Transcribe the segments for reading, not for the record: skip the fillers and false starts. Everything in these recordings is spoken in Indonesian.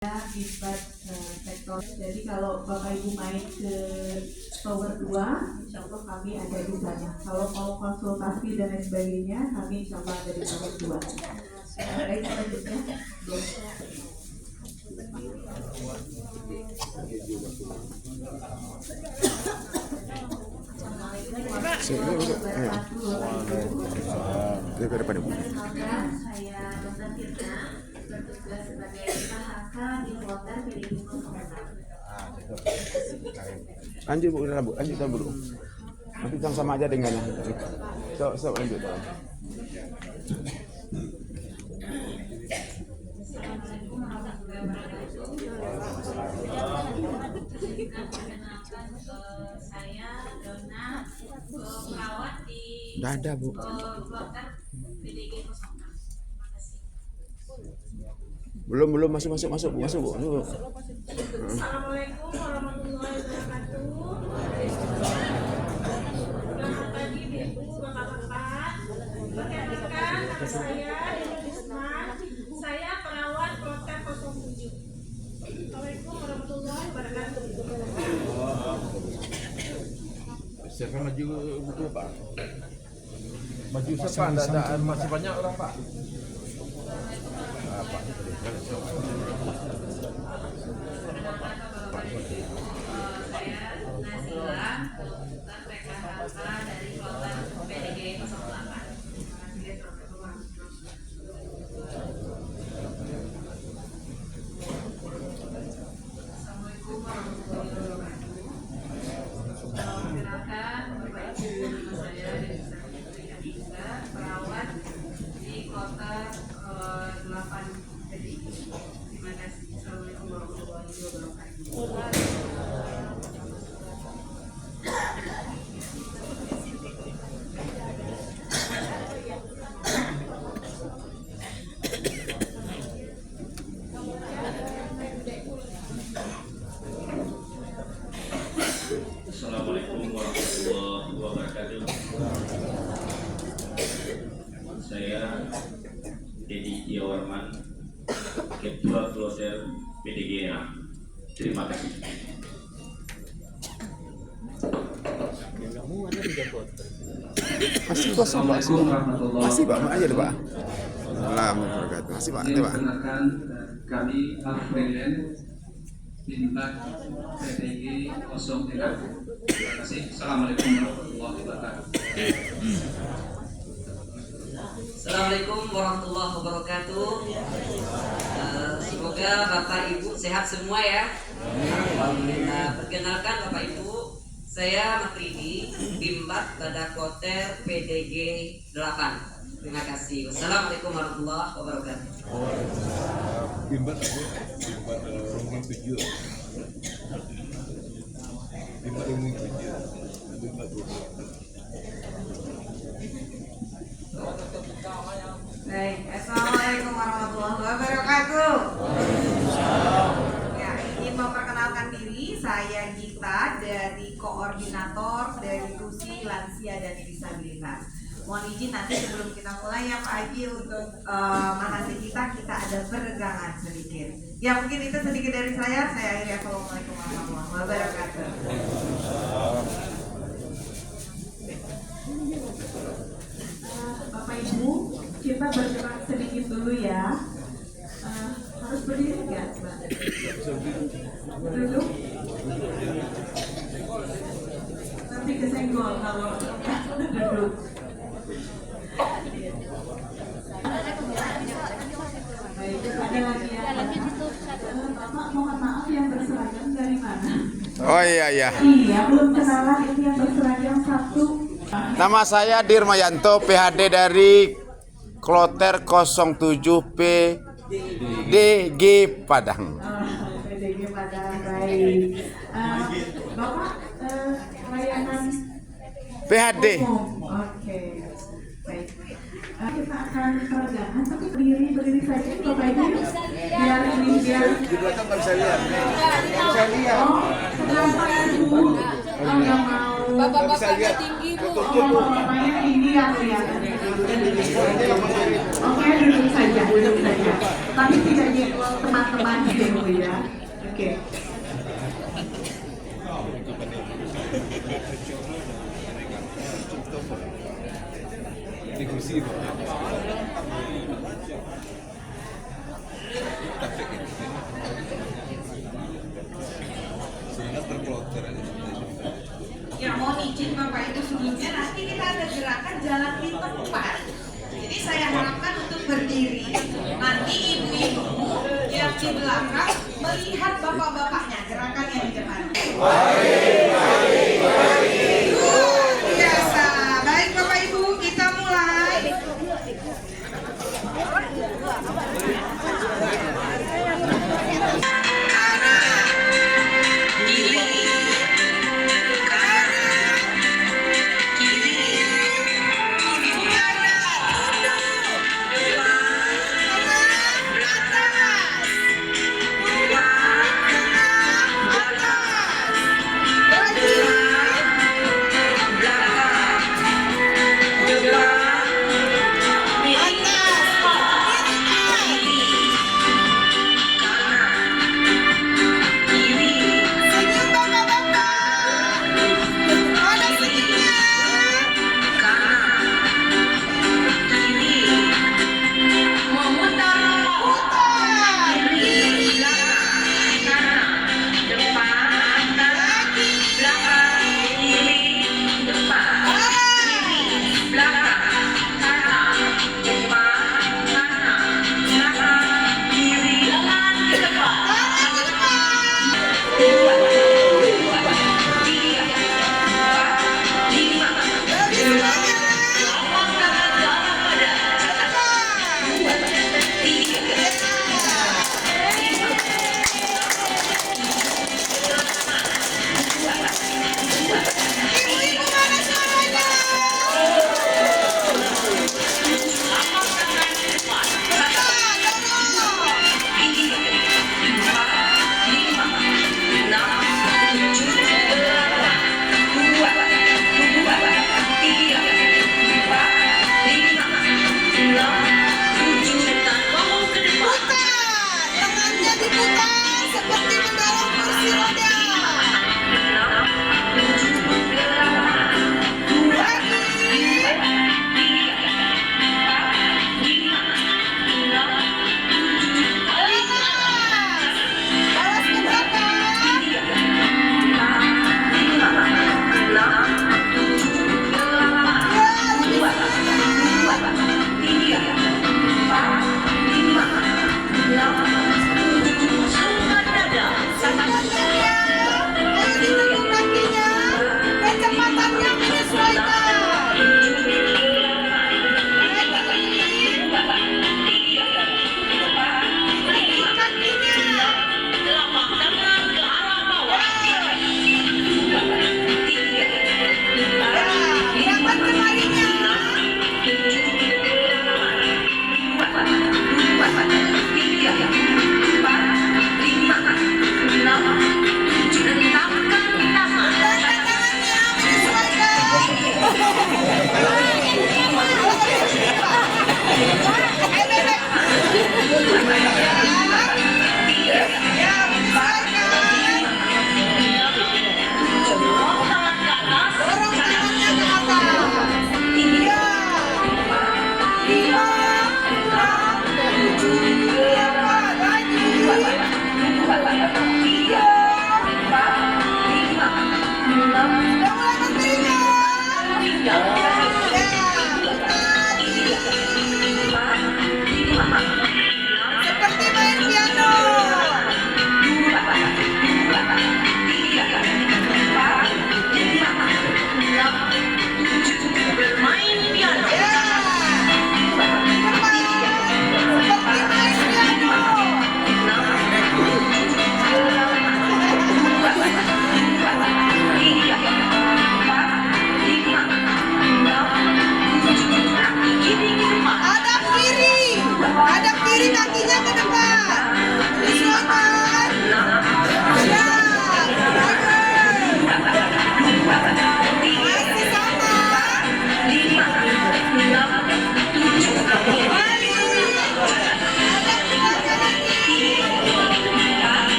Akibat sektor. Jadi kalau Bapak Ibu main ke tower 2, insya Allah kami ada di sana. Kalau mau konsultasi dan lain sebagainya, kami insya Allah ada di tower 2. Baik, selanjutnya. Saya Dr. Tirta, bertugas sebagai KHK di Kloter PDG 06. Lanjut Bu, lanjutkan dulu. Nanti sama aja dengannya. Sok lanjut. Saya Dona, perawat di Udah ada Bu. Kloter PDG 06. Belum masuk Bu. Dulu. Assalamualaikum warahmatullahi wabarakatuh. Selamat pagi Ibu, Bapak-bapak. Perkenalkan nama saya Dewi Risma. Saya perawat Kloter 07. Assalamualaikum warahmatullahi wabarakatuh. Siapa maju betul Pak? Maju siapa? Ada masih banyak orang Pak. Saya Nazila, konsultan PKHK dari Kloter PDG 08. Assalamualaikum warahmatullahi wabarakatuh. Perkenalkan, Bapak Ibu, nama saya Denisa Fitrianika, perawat di Kloter 8 PDG. Terima kasih. Assalamualaikum warahmatullahi wabarakatuh. Assalamualaikum warahmatullahi wabarakatuh. Saya Dedi Tiawarman, Ketua Kloter PDGA. Terima kasih. Masih kosong Pak. Assalamualaikum warahmatullahi Masih Pak, aja deh Pak. wabarakatuh. Alhamdulillah. Masih Pak, itu Pak. Perkenalkan kami Afrilen Bintang PDG 03. Terima kasih. Assalamualaikum warahmatullahi wabarakatuh. Assalamualaikum warahmatullahi wabarakatuh. Semoga Bapak Ibu sehat semua ya. Alhamdulillah. Perkenalkan Bapak Ibu, saya Matridi, Bimbat pada Kloter PDG 8. Terima kasih. Wassalamualaikum warahmatullahi wabarakatuh. Bimbat apa? Bimbat Rombongan 7. Bimbat Rombongan 7. Bimbat 12. Baik, assalamualaikum warahmatullahi wabarakatuh. Ya, ingin memperkenalkan diri, saya Gita dari Koordinator dari Tusi Lansia dan Disabilitas. Mohon izin nanti sebelum kita mulai ya Pak Haji untuk manasik kita ada peregangan sedikit. Ya mungkin itu sedikit dari saya akhiri. Assalamualaikum warahmatullahi wabarakatuh. Bapak Ibu, kita bergerak sedikit dulu ya. Harus berdiri nggak, Mbak? Duduk. Nanti kesenggol kalau duduk. Baik, ada lagi ya. Bapak mohon maaf yang berseragam dari mana? Oh iya. Iya, belum kenalan ini yang berseragam satu. Nama saya Dirmayanto, PhD dari Kloter 07 PDG Padang. PDG Padang, baik. Bapak layanan PhD. umum. Oke, baik. Kita akan peregangan, tapi berdiri saja Bapak Ibu. Biar ini biar. Di belakang nggak bisa lihat. Oh, kenapa Ibu? Nggak mau. Nggak bisa lihat. Oh, bapaknya ini yang kelihatan. Oke, duduk saja, duduk saja. Tapi tidak di teman-teman dulu ya. Oke. Ya, mohon izin Bapak Ibu sebelumnya nanti kita ada gerakan jalan di tempat. Jadi saya harapkan untuk berdiri. Nanti ibu-ibu yang di belakang melihat bapak-bapaknya gerakan yang di depan. Luar biasa. Baik Bapak Ibu, kita mulai. Kiri,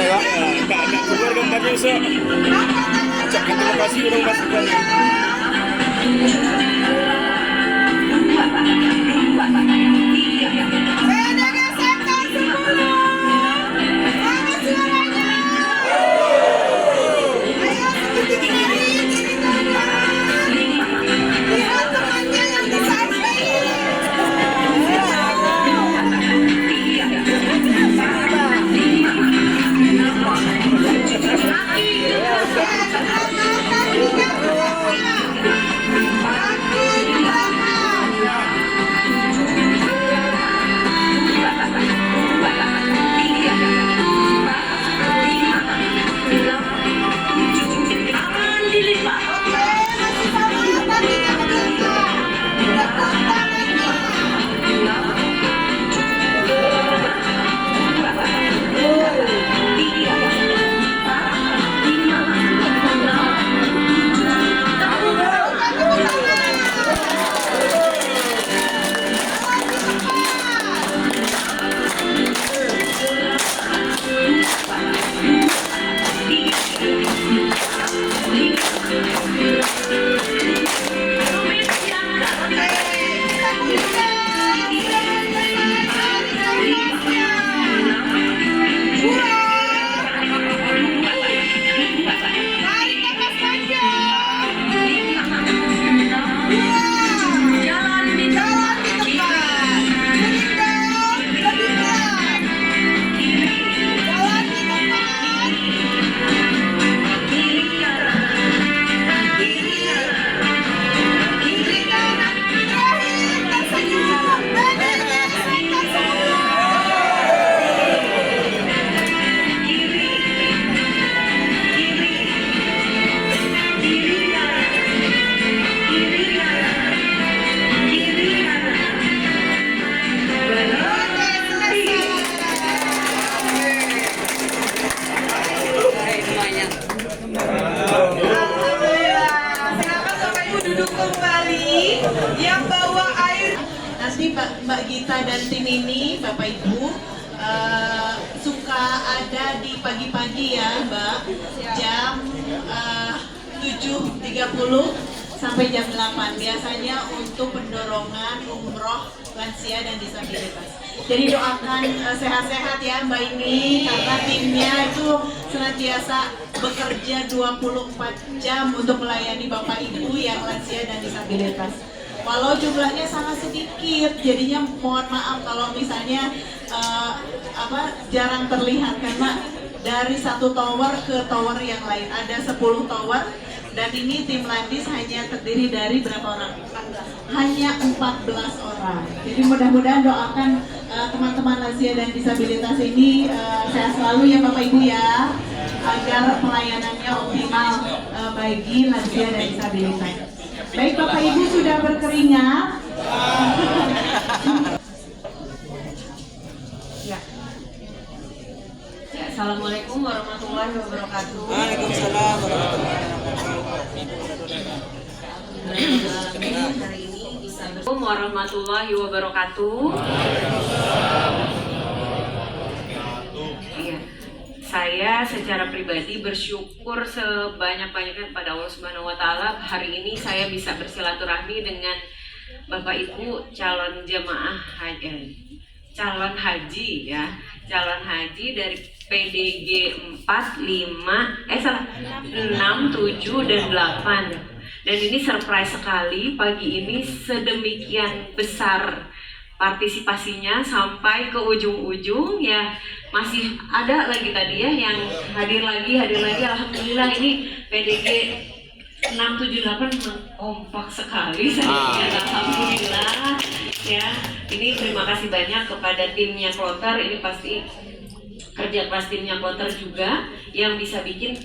ya. Enggak keluar gambarnya Ustaz. Cak kita kasih orang masukan. Yang bawa air Nanti Mbak Gita dan tim ini, Bapak Ibu, suka ada di pagi-pagi ya Mbak, jam 7.30 sampai jam 8, biasanya untuk pendorongan umroh lansia dan disabilitas. Jadi doakan sehat-sehat ya Mbak ini, karena timnya itu senantiasa bekerja 24 jam untuk melayani Bapak Ibu yang lansia dan disabilitas. Walau jumlahnya sangat sedikit, jadinya mohon maaf kalau misalnya jarang terlihat, karena dari satu tower ke tower yang lain ada 10 tower, dan ini tim Landis hanya terdiri dari berapa orang? Hanya 14 orang. Jadi mudah-mudahan doakan teman-teman lansia dan disabilitas ini sehat selalu ya Bapak Ibu ya, agar pelayanannya optimal bagi lansia dan disabilitas. Baik Bapak Ibu sudah berkeringat. Ya. Assalamualaikum warahmatullahi wabarakatuh. Waalaikumsalam warahmatullahi wabarakatuh. Hari ini bisa warahmatullahi wabarakatuh. Iya. Saya secara pribadi bersyukur sebanyak-banyaknya kepada Allah Subhanahu wa taala, hari ini saya bisa bersilaturahmi dengan Bapak Ibu calon jemaah haji, calon haji ya, calon haji dari PDG 4, 6, 7 dan 8. Dan ini surprise sekali, pagi ini sedemikian besar partisipasinya sampai ke ujung-ujung ya. Masih ada lagi tadi ya yang hadir lagi. Alhamdulillah ini PDG 678 kompak sekali saya. Alhamdulillah ya. Ini terima kasih banyak kepada timnya Kloter, ini pasti kerja keras timnya Kloter juga yang bisa bikin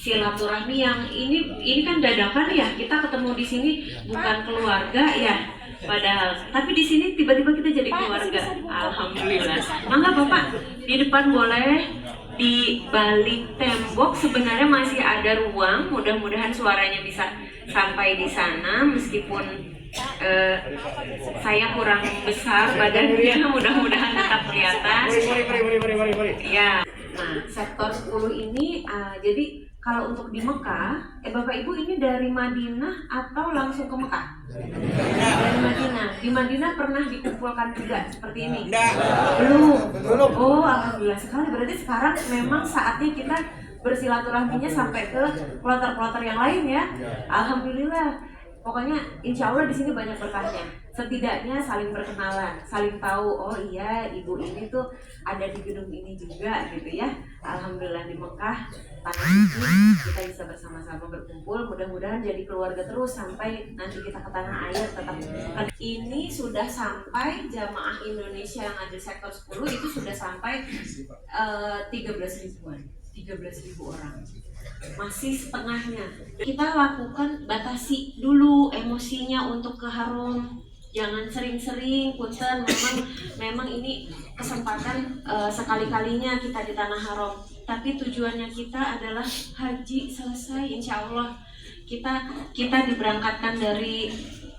silaturahmi yang ini kan dadakan ya, kita ketemu di sini bukan keluarga ya. Padahal, tapi di sini tiba-tiba kita jadi keluarga. Alhamdulillah. Mangga Bapak, di depan boleh, di balik tembok sebenarnya masih ada ruang. Mudah-mudahan suaranya bisa sampai di sana, meskipun saya kurang besar badannya. Mudah-mudahan tetap kelihatan. Ya. Nah, sektor 10 ini jadi kalau untuk di Mekah, Bapak Ibu ini dari Madinah atau langsung ke Mekah? Dari Madinah. Di Madinah pernah dikumpulkan juga seperti ini? Belum. Oh, alhamdulillah sekali. Berarti sekarang memang saatnya kita bersilaturahminya sampai ke kloter-kloter yang lain ya. Alhamdulillah. Pokoknya insya Allah di sini banyak berkahnya. Setidaknya saling berkenalan, saling tahu. Oh iya, ibu ini tuh ada di gedung ini juga gitu ya. Alhamdulillah di Mekah tanah suci kita bisa bersama-sama berkumpul. Mudah-mudahan jadi keluarga terus sampai nanti kita ke tanah air tetap. Ini sudah sampai jamaah Indonesia yang ada di sektor 10 itu sudah sampai 13.000 orang. Masih setengahnya. Kita lakukan batasi dulu emosinya untuk ke haram. Jangan sering-sering, punten. Memang ini kesempatan sekali-kalinya kita di tanah haram. Tapi tujuannya kita adalah haji selesai, insya Allah. Kita diberangkatkan dari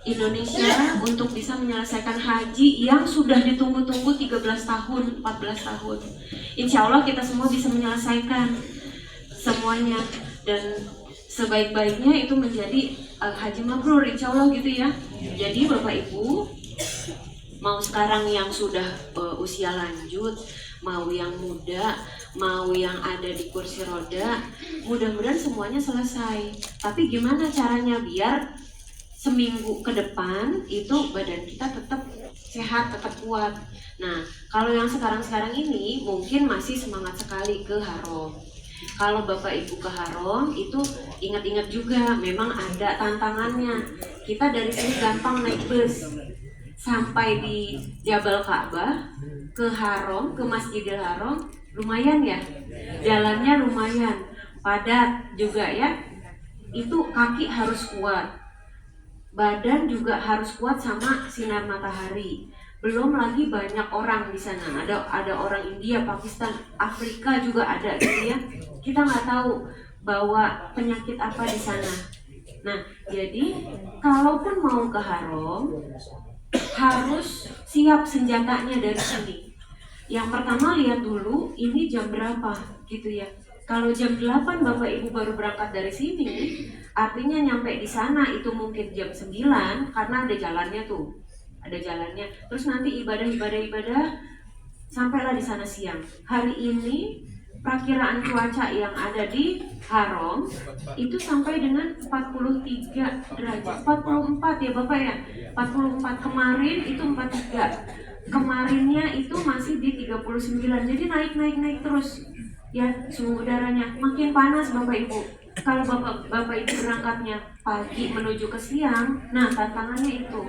Indonesia untuk bisa menyelesaikan haji yang sudah ditunggu-tunggu 13 tahun, 14 tahun. Insya Allah kita semua bisa menyelesaikan semuanya dan sebaik-baiknya itu menjadi haji mabrur, insya Allah gitu ya. Jadi Bapak Ibu, mau sekarang yang sudah usia lanjut, mau yang muda, mau yang ada di kursi roda, mudah-mudahan semuanya selesai. Tapi gimana caranya biar seminggu ke depan itu badan kita tetap sehat, tetap kuat. Nah, kalau yang sekarang-sekarang ini mungkin masih semangat sekali ke haram. Kalau Bapak Ibu ke haram itu ingat-ingat juga memang ada tantangannya. Kita dari sini gampang naik bus sampai di Jabal Ka'bah ke haram, ke Masjidil Haram lumayan ya. Jalannya lumayan padat juga ya. Itu kaki harus kuat. Badan juga harus kuat sama sinar matahari. Belum lagi banyak orang di sana. Ada orang India, Pakistan, Afrika juga ada gitu ya. Kita nggak tahu bawa penyakit apa di sana. Nah, jadi kalaupun mau ke haram harus siap senjatanya dari sini. Yang pertama lihat dulu ini jam berapa gitu ya. Kalau jam 8 Bapak Ibu baru berangkat dari sini, artinya nyampe di sana itu mungkin jam 9 karena ada jalannya tuh. Ada jalannya. Terus nanti ibadah sampailah di sana siang. Hari ini perkiraan cuaca yang ada di haram itu sampai dengan 43 derajat. 44 ya Bapak ya. 44 kemarin itu 43. Kemarinnya itu masih di 39. Jadi naik terus. Ya, suhu udaranya makin panas Bapak Ibu. Kalau Bapak Ibu berangkatnya pagi menuju ke siang, nah tantangannya itu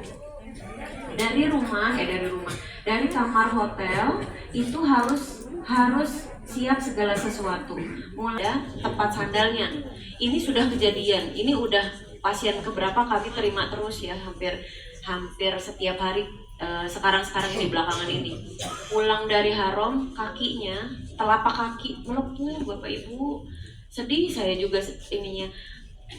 dari kamar hotel itu harus siap segala sesuatu. Mulai tempat sandalnya. Ini sudah kejadian. Ini udah pasien keberapa kami terima terus ya, hampir setiap hari. Sekarang ini belakangan ini pulang dari haram kakinya telapak kaki melepuh Bapak Ibu, sedih saya juga ininya.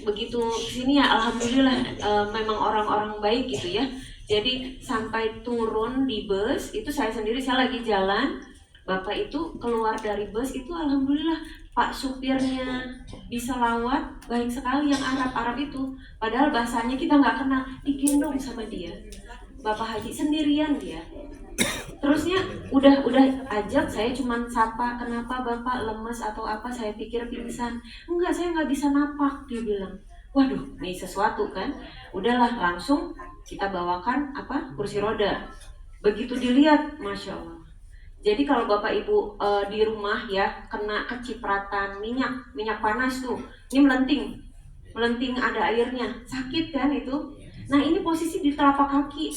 Begitu sini ya alhamdulillah memang orang-orang baik gitu ya. Jadi sampai turun di bus itu saya lagi jalan, Bapak itu keluar dari bus itu alhamdulillah Pak supirnya bisa lawat baik sekali, yang Arab itu padahal bahasanya kita nggak kenal, digendong sama dia. Bapak Haji sendirian dia. Terusnya udah ajak, saya cuman sapa, kenapa Bapak lemes atau apa, saya pikir pingsan. Enggak, saya nggak bisa napak, dia bilang. Waduh, nih sesuatu kan. Udahlah langsung kita bawakan kursi roda. Begitu dilihat, Masya Allah. Jadi kalau Bapak Ibu di rumah ya kena kecipratan minyak panas tuh, ini melenting ada airnya, sakit kan itu. Nah ini posisi di telapak kaki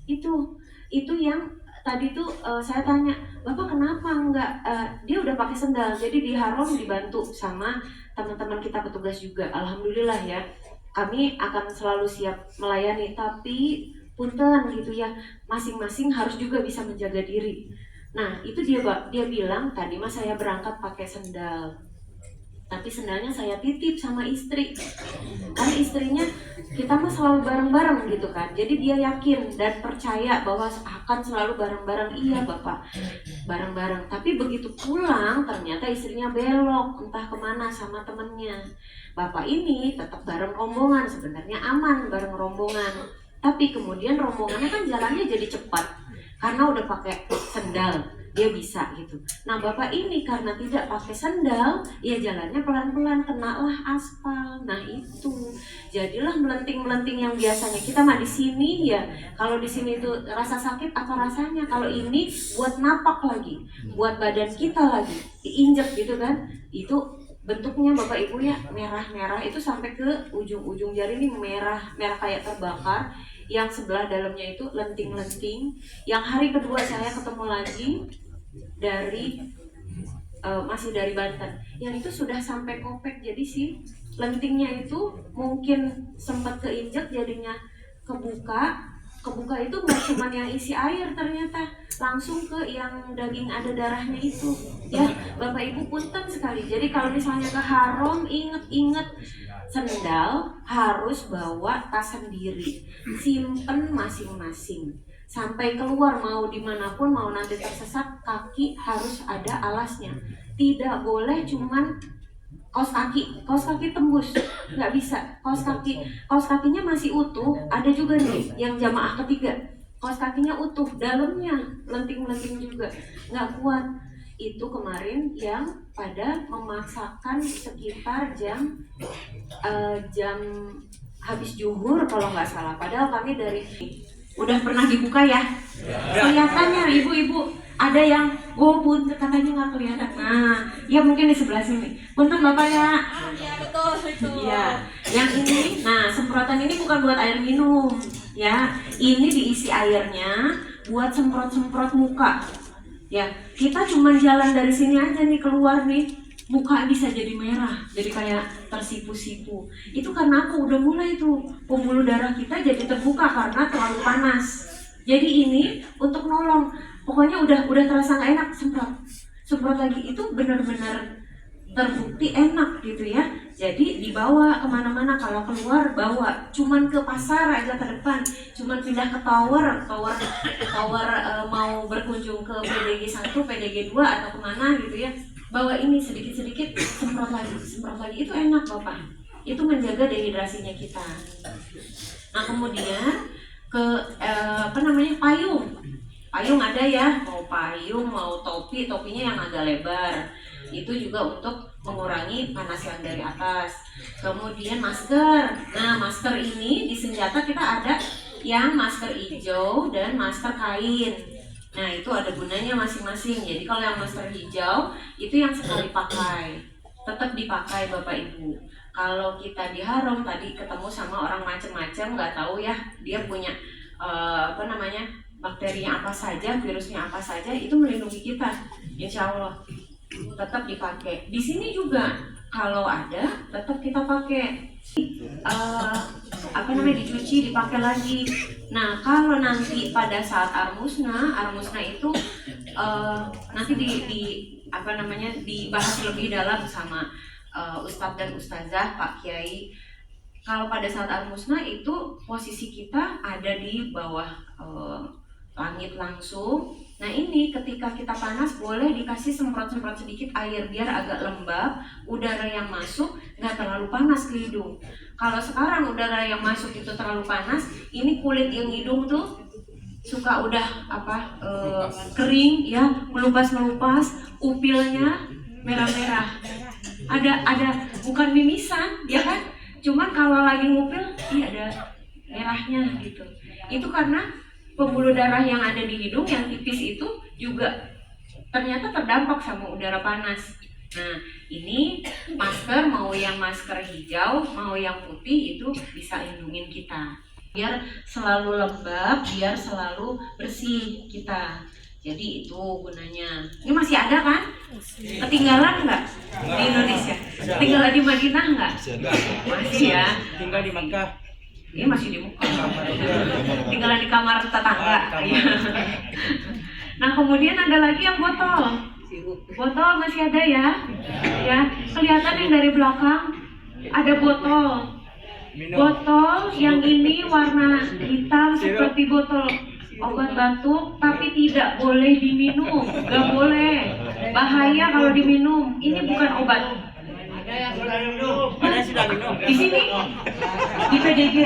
itu yang tadi tuh saya tanya, Bapak kenapa enggak? Dia udah pakai sendal, jadi di haram dibantu sama teman-teman kita petugas juga. Alhamdulillah ya, kami akan selalu siap melayani, tapi punten gitu ya, masing-masing harus juga bisa menjaga diri. Nah itu dia bilang tadi mas saya berangkat pakai sendal. Tapi sendalnya saya titip sama istri. Kan istrinya kita mah selalu bareng-bareng gitu kan. Jadi dia yakin dan percaya bahwa akan selalu bareng-bareng. Iya Bapak, bareng-bareng. Tapi begitu pulang ternyata istrinya belok entah kemana sama temennya. Bapak ini tetap bareng rombongan, sebenarnya aman bareng rombongan. Tapi kemudian rombongannya kan jalannya jadi cepat karena udah pakai sendal, dia bisa gitu. Nah Bapak ini karena tidak pakai sendal, ya jalannya pelan-pelan, kenalah aspal. Nah itu, jadilah melenting-melenting yang biasanya kita mah di sini ya. Kalau di sini itu rasa sakit apa rasanya? Kalau ini buat napak lagi, buat badan kita lagi, diinjek gitu kan? Itu bentuknya Bapak Ibu ya merah-merah itu sampai ke ujung-ujung jari ini merah kayak terbakar. Yang sebelah dalamnya itu lenting-lenting. Yang hari kedua saya ketemu lagi dari masih dari Banten. Yang itu sudah sampai kopek. Jadi si lentingnya itu mungkin sempat keinjek jadinya kebuka. Kebuka itu nggak cuma yang isi air ternyata, langsung ke yang daging ada darahnya itu. Ya Bapak Ibu punten sekali. Jadi kalau misalnya ke haram, inget sendal harus bawa tas sendiri, simpen masing-masing. Sampai keluar mau dimanapun, mau nanti tersesat, kaki harus ada alasnya. Tidak boleh cuman kaos kaki tembus, nggak bisa. Kaos kakinya masih utuh. Ada juga nih yang jamaah ketiga, kaos kakinya utuh, dalamnya lenting-lenting juga, nggak kuat. Itu kemarin yang pada memaksakan sekitar jam habis zuhur kalau nggak salah. Padahal kami dari udah pernah dibuka ya. Kelihatannya ibu-ibu ada yang pun katanya nggak kelihatan. Nah, ya mungkin di sebelah sini. Punten Bapak ya. Iya betul itu. Iya. Yang ini, nah semprotan ini bukan buat air minum ya. Ini diisi airnya buat semprot-semprot muka. Ya, kita cuma jalan dari sini aja nih keluar nih, muka bisa jadi merah, jadi kayak tersipu-sipu. Itu karena aku udah mulai tuh pembuluh darah kita jadi terbuka karena terlalu panas. Jadi ini untuk nolong. Pokoknya udah terasa nggak enak, semprot lagi. Itu benar-benar terbukti enak gitu ya. Jadi dibawa kemana-mana, kalau keluar bawa. Cuman ke pasar aja ke depan, cuman pindah ke tower mau berkunjung ke PDG 1, PDG 2 atau kemana gitu ya. Bawa ini sedikit-sedikit, semprot lagi. Itu enak Bapak. Itu menjaga dehidrasinya kita. Nah kemudian ke payung. Payung ada ya, mau payung, mau topinya yang agak lebar. Itu juga untuk mengurangi panas yang dari atas. Kemudian masker. Nah masker ini di senjata kita ada yang masker hijau dan masker kain. Nah itu ada gunanya masing-masing. Jadi kalau yang masker hijau itu yang sekali pakai, tetap dipakai Bapak Ibu. Kalau kita di haram tadi ketemu sama orang macam-macam, nggak tahu ya dia punya bakterinya apa saja, virusnya apa saja, itu melindungi kita, insya Allah tetap dipakai. Di sini juga kalau ada tetap kita pakai. Dicuci, dipakai lagi. Nah kalau nanti pada saat armusna itu nanti dibahas lebih dalam sama Ustadz dan Ustazah, Pak Kiai. Kalau pada saat armusna itu posisi kita ada di bawah langit langsung. Nah ini ketika kita panas boleh dikasih semprot-semprot sedikit air biar agak lembab, udara yang masuk nggak terlalu panas ke hidung. Kalau sekarang udara yang masuk itu terlalu panas, ini kulit yang hidung tuh suka udah kering ya, melupas, upilnya merah-merah. Ada bukan mimisan ya kan? Cuman kalau lagi ngupil ada merahnya gitu. Itu karena pembuluh darah yang ada di hidung yang tipis itu juga ternyata terdampak sama udara panas. Nah ini masker, mau yang masker hijau, mau yang putih, itu bisa lindungin kita biar selalu lembab, biar selalu bersih kita. Jadi itu gunanya. Ini masih ada kan? Ketinggalan nggak di Indonesia? Ketinggalan di Madinah nggak? Masih ya. Tinggal di Makkah. Ini masih di Mekah. Tinggalan di kamar tetangga. Nah kemudian ada lagi yang botol. Botol masih ada ya. Ya. kelihatan yang dari belakang ada botol. Botol yang ini warna hitam seperti botol obat batuk, tapi tidak boleh diminum, nggak boleh, bahaya kalau diminum. Ini bukan obat. Ada yang sudah minum. Ada yang sudah minum. Di sini, di PDG.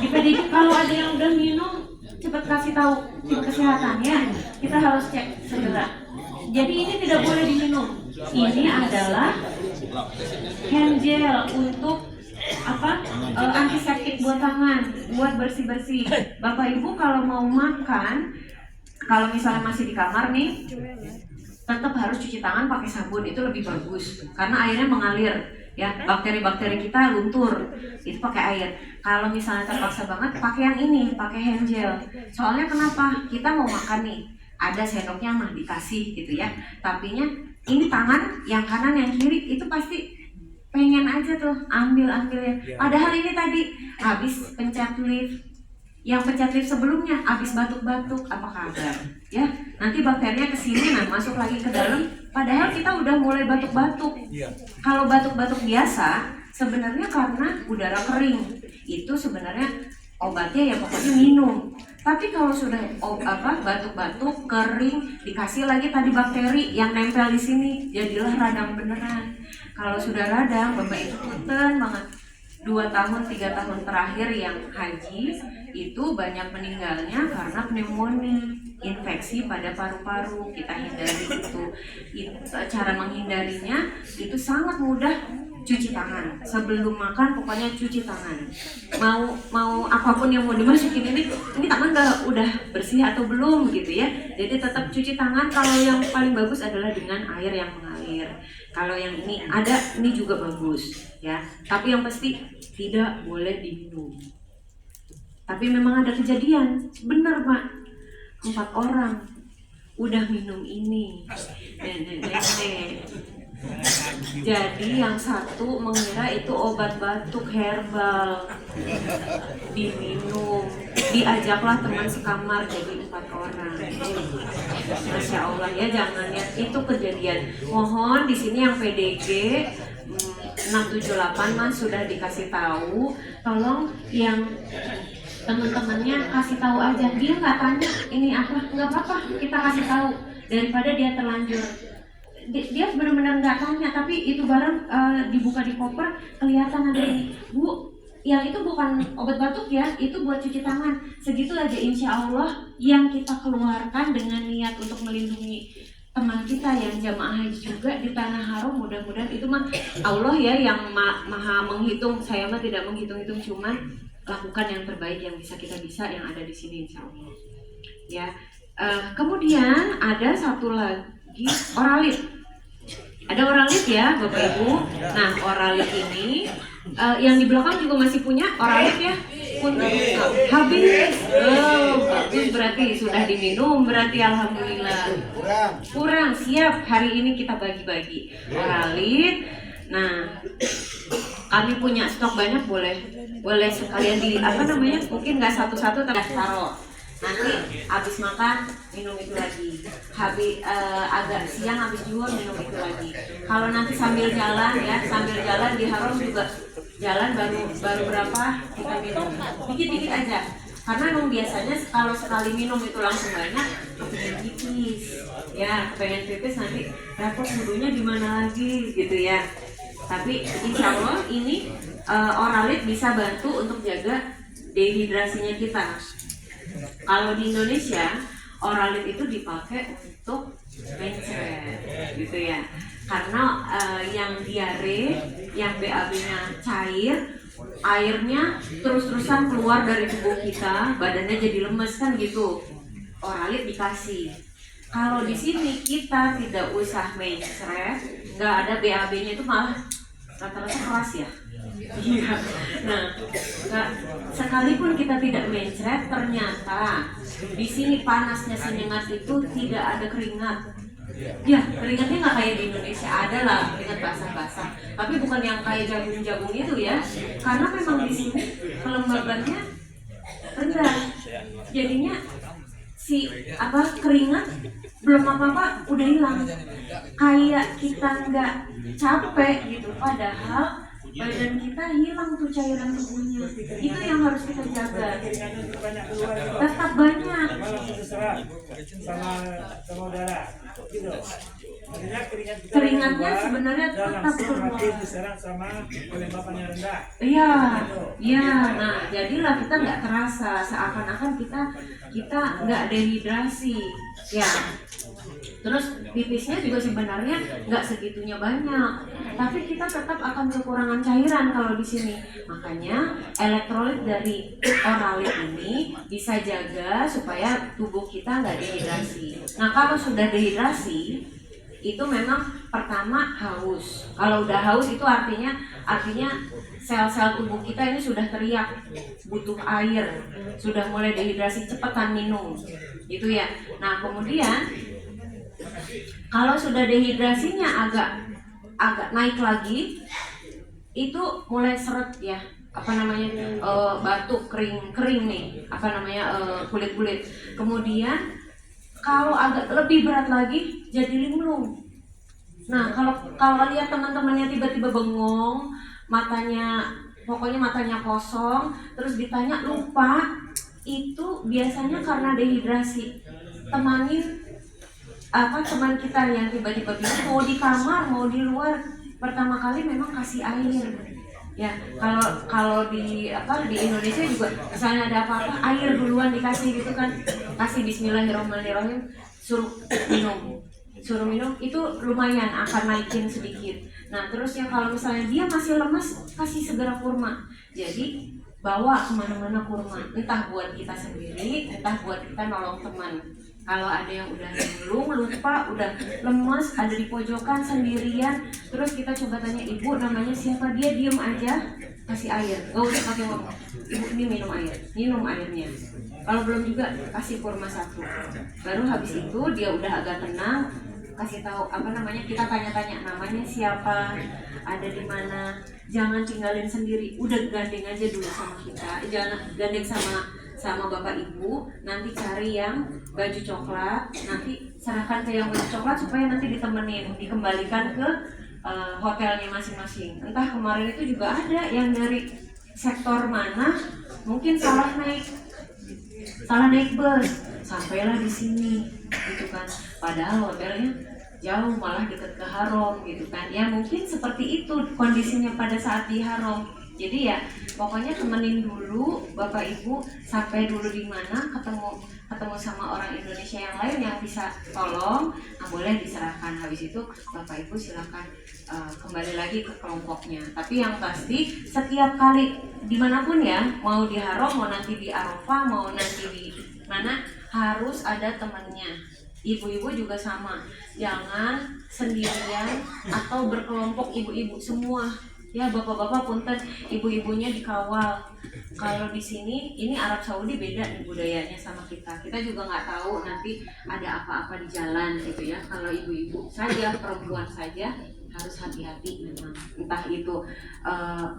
Di PDG kalau ada yang udah minum, cepat kasih tahu tim kesehatan ya. Kita harus cek segera. Jadi ini tidak boleh diminum. Ini adalah hand gel untuk antiseptik buat tangan, buat bersih-bersih. Bapak Ibu kalau mau makan, kalau misalnya masih di kamar nih, tetap harus cuci tangan pakai sabun, itu lebih bagus karena airnya mengalir ya, bakteri-bakteri kita luntur itu pakai air. Kalau misalnya terpaksa banget, pakai yang ini, pakai hand gel. Soalnya kenapa? Kita mau makan nih, ada sendoknya mah dikasih gitu ya, tapinya ini tangan yang kanan yang kiri itu pasti pengen aja tuh ambil-ambilnya. Padahal ini tadi habis pencet lift, yang pencet lift sebelumnya habis batuk-batuk, apa kabar ya, nanti bakterinya kesini, nah masuk lagi ke dalam, padahal kita udah mulai batuk-batuk. Kalau batuk-batuk biasa sebenarnya karena udara kering, itu sebenarnya obatnya ya pokoknya minum. Tapi kalau sudah batuk-batuk kering, dikasih lagi tadi bakteri yang nempel di sini, jadilah radang beneran. Kalau sudah radang, Bapak Ibu punten banget. 2 tahun 3 tahun terakhir yang haji itu banyak meninggalnya karena pneumonia, infeksi pada paru-paru. Kita hindari itu. Cara menghindarinya itu sangat mudah, cuci tangan sebelum makan, pokoknya cuci tangan. Mau apapun yang mau dimasukin ini tangan udah bersih atau belum gitu ya. Jadi tetap cuci tangan. Kalau yang paling bagus adalah dengan air yang mengalir. Kalau yang ini ada, ini juga bagus ya. Tapi yang pasti tidak boleh diminum. Tapi memang ada kejadian, benar Pak, 4 orang udah minum ini, nenek. Jadi yang satu mengira itu obat batuk herbal, diminum, diajaklah teman sekamar, jadi 4 orang. Masya Allah ya, jangan ya, itu kejadian. Mohon di sini yang PDG 678 Mas sudah dikasih tahu, tolong yang teman-temannya kasih tahu aja. Dia nggak tanya ini apa, nggak apa-apa, kita kasih tahu daripada dia terlanjur. Dia benar-benar nggak tanya, tapi itu barang dibuka di koper kelihatan ada ini. Bu, yang itu bukan obat batuk ya, itu buat cuci tangan. Segitu aja, insya Allah yang kita keluarkan dengan niat untuk melindungi teman kita yang jamaah haji juga di tanah haram. Mudah-mudahan itu mah Allah ya yang maha menghitung. Saya mah tidak menghitung-hitung, cuman lakukan yang terbaik yang bisa kita yang ada di sini insya Allah ya. Kemudian ada satu lagi oralit. Ada oralit ya Bapak Ibu. Nah oralit ini yang di belakang juga masih punya oralit ya. Habis. Bagus, berarti sudah diminum, berarti alhamdulillah. Kurang, siap. Hari ini kita bagi-bagi oralit. Nah, kami punya stok banyak, boleh sekalian mungkin nggak satu-satu tapi taruh. Nanti habis makan minum itu lagi, habis agak siang habis jual minum itu lagi. Kalau nanti sambil jalan di haram juga jalan baru berapa kita minum, dikit-dikit aja. Karena memang biasanya kalau sekali minum itu langsung banyak, kepengen pipis nanti repot wudhunya di mana lagi gitu ya. Tapi insya Allah ini oralit bisa bantu untuk jaga dehidrasinya kita. Kalau di Indonesia oralit itu dipakai untuk mencret gitu ya. Karena yang diare, yang BAB-nya cair, airnya terus-terusan keluar dari tubuh kita, badannya jadi lemes kan gitu. Oralit dikasih. Kalau di sini kita tidak usah mencret, nggak ada BAB-nya, itu malah rata-rata keras ya. Iya. Nah, sekalipun kita tidak mencret, ternyata di sini panasnya senyengat itu tidak ada keringat. Ya, keringatnya nggak kayak di Indonesia, ada lah keringat basah-basah. Tapi bukan yang kayak jagung-jagung itu ya. Karena memang di sini kelembabannya rendah. Jadinya keringat belum apa-apa udah hilang, kayak kita nggak capek gitu, padahal badan kita hilang tuh cairan tubuhnya. Itu yang harus kita jaga. Tetap banyak. Keringatnya sebenarnya tetap keluar. Iya, iya. Nah, jadilah kita nggak terasa, seakan-akan kita nggak dehidrasi. Ya. Terus pipisnya juga sebenarnya nggak segitunya banyak, tapi kita tetap akan kekurangan cairan kalau di sini. Makanya elektrolit dari Oralit ini bisa jaga supaya tubuh kita nggak dehidrasi. Nah, kalau sudah dehidrasi itu memang pertama haus. Kalau udah haus itu artinya sel-sel tubuh kita ini sudah teriak butuh air, sudah mulai dehidrasi, cepetan minum, gitu ya. Nah, kemudian kalau sudah dehidrasinya agak naik lagi, itu mulai seret ya, batuk, kering nih, kulit. Kemudian kalau agak lebih berat lagi jadi linglung. Nah, kalau lihat teman-temannya tiba-tiba bengong, matanya kosong, terus ditanya lupa, itu biasanya karena dehidrasi. Teman kita yang tiba-tiba bingung mau di kamar mau di luar, pertama kali memang kasih air ya. Kalau di Indonesia juga misalnya ada apa-apa, air duluan dikasih gitu kan, kasih bismillahirrahmanirrahim, suruh minum itu lumayan akan naikin sedikit. Nah, terus yang kalau misalnya dia masih lemas, kasih segera kurma. Jadi bawa kemana-mana kurma, entah buat kita sendiri, entah buat kita nolong teman. Kalau ada yang udah linglung, lupa, udah lemes, ada di pojokan sendirian, terus kita coba tanya, ibu namanya siapa, dia diem aja, kasih air, gak usah pakai ngomong, ibu ini minum airnya. Kalau belum juga kasih kurma 1. Baru habis itu dia udah agak tenang, kasih tahu kita tanya-tanya namanya siapa, ada di mana. Jangan tinggalin sendiri, udah gandeng aja dulu sama kita, jangan gandeng sama bapak ibu, nanti cari yang baju coklat, nanti serahkan ke yang baju coklat supaya nanti dikembalikan ke hotelnya masing-masing. Entah kemarin itu juga ada yang dari sektor mana, mungkin salah naik bus, sampailah di sini, gitu kan. Padahal hotelnya jauh, malah dekat ke Harom, gitu kan. Ya mungkin seperti itu kondisinya pada saat di Harom. Jadi ya pokoknya temenin dulu bapak ibu sampai dulu di mana, ketemu sama orang Indonesia yang lain yang bisa tolong. Nah, boleh diserahkan. Habis itu bapak ibu silakan kembali lagi ke kelompoknya. Tapi yang pasti setiap kali dimanapun ya, mau di Harom, mau nanti di Arafah, mau nanti di mana, harus ada temannya. Ibu-ibu juga sama, jangan sendirian atau berkelompok ibu-ibu semua. Ya, bapak-bapak punten, ibu-ibunya dikawal. Kalau di sini, ini Arab Saudi beda nih budayanya sama kita. Kita juga nggak tahu nanti ada apa-apa di jalan gitu ya. Kalau ibu-ibu saja, perempuan saja harus hati-hati memang. Entah itu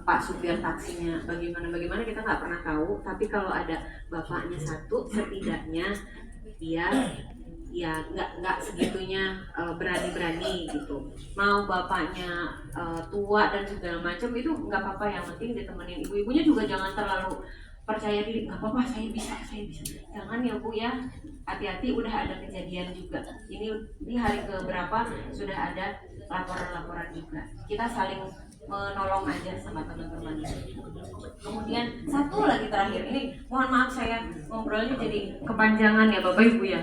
Pak supir taksinya bagaimana kita nggak pernah tahu. Tapi kalau ada bapaknya 1, setidaknya dia ya nggak segitunya berani-berani gitu. Mau bapaknya tua dan segala macam itu nggak apa-apa, yang penting ditemenin. Ibu-ibunya juga jangan terlalu percaya diri, nggak apa-apa, saya bisa. Jangan ya Bu ya, hati-hati. Udah ada kejadian juga. Ini hari keberapa sudah ada laporan-laporan juga. Kita saling menolong aja sama teman-teman. Kemudian satu lagi terakhir, ini mohon maaf saya ngobrolnya jadi kepanjangan ya Bapak Ibu ya.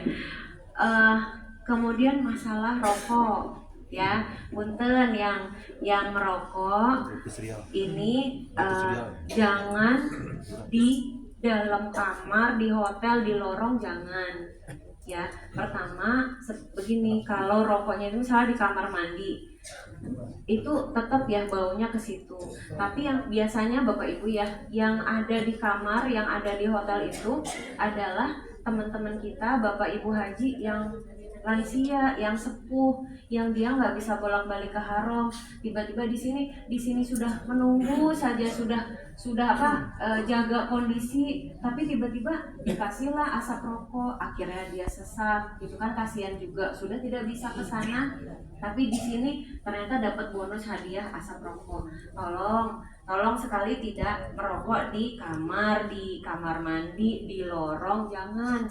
Kemudian masalah rokok ya, punten yang merokok ini jangan di dalam kamar, di hotel, di lorong, jangan ya. Pertama begini, kalau rokoknya itu misalnya di kamar mandi, itu tetap ya baunya ke situ. Tapi yang biasanya Bapak Ibu ya, yang ada di kamar, yang ada di hotel itu adalah teman-teman kita, Bapak Ibu haji yang lansia, yang sepuh, yang dia nggak bisa bolak-balik ke haram, tiba-tiba di sini sudah menunggu saja, sudah jaga kondisi, tapi tiba-tiba dikasihlah asap rokok, akhirnya dia sesak, gitu kan, kasihan juga, sudah tidak bisa ke sana, tapi di sini ternyata dapat bonus hadiah asap rokok. Tolong sekali tidak merokok di kamar mandi, di lorong, jangan.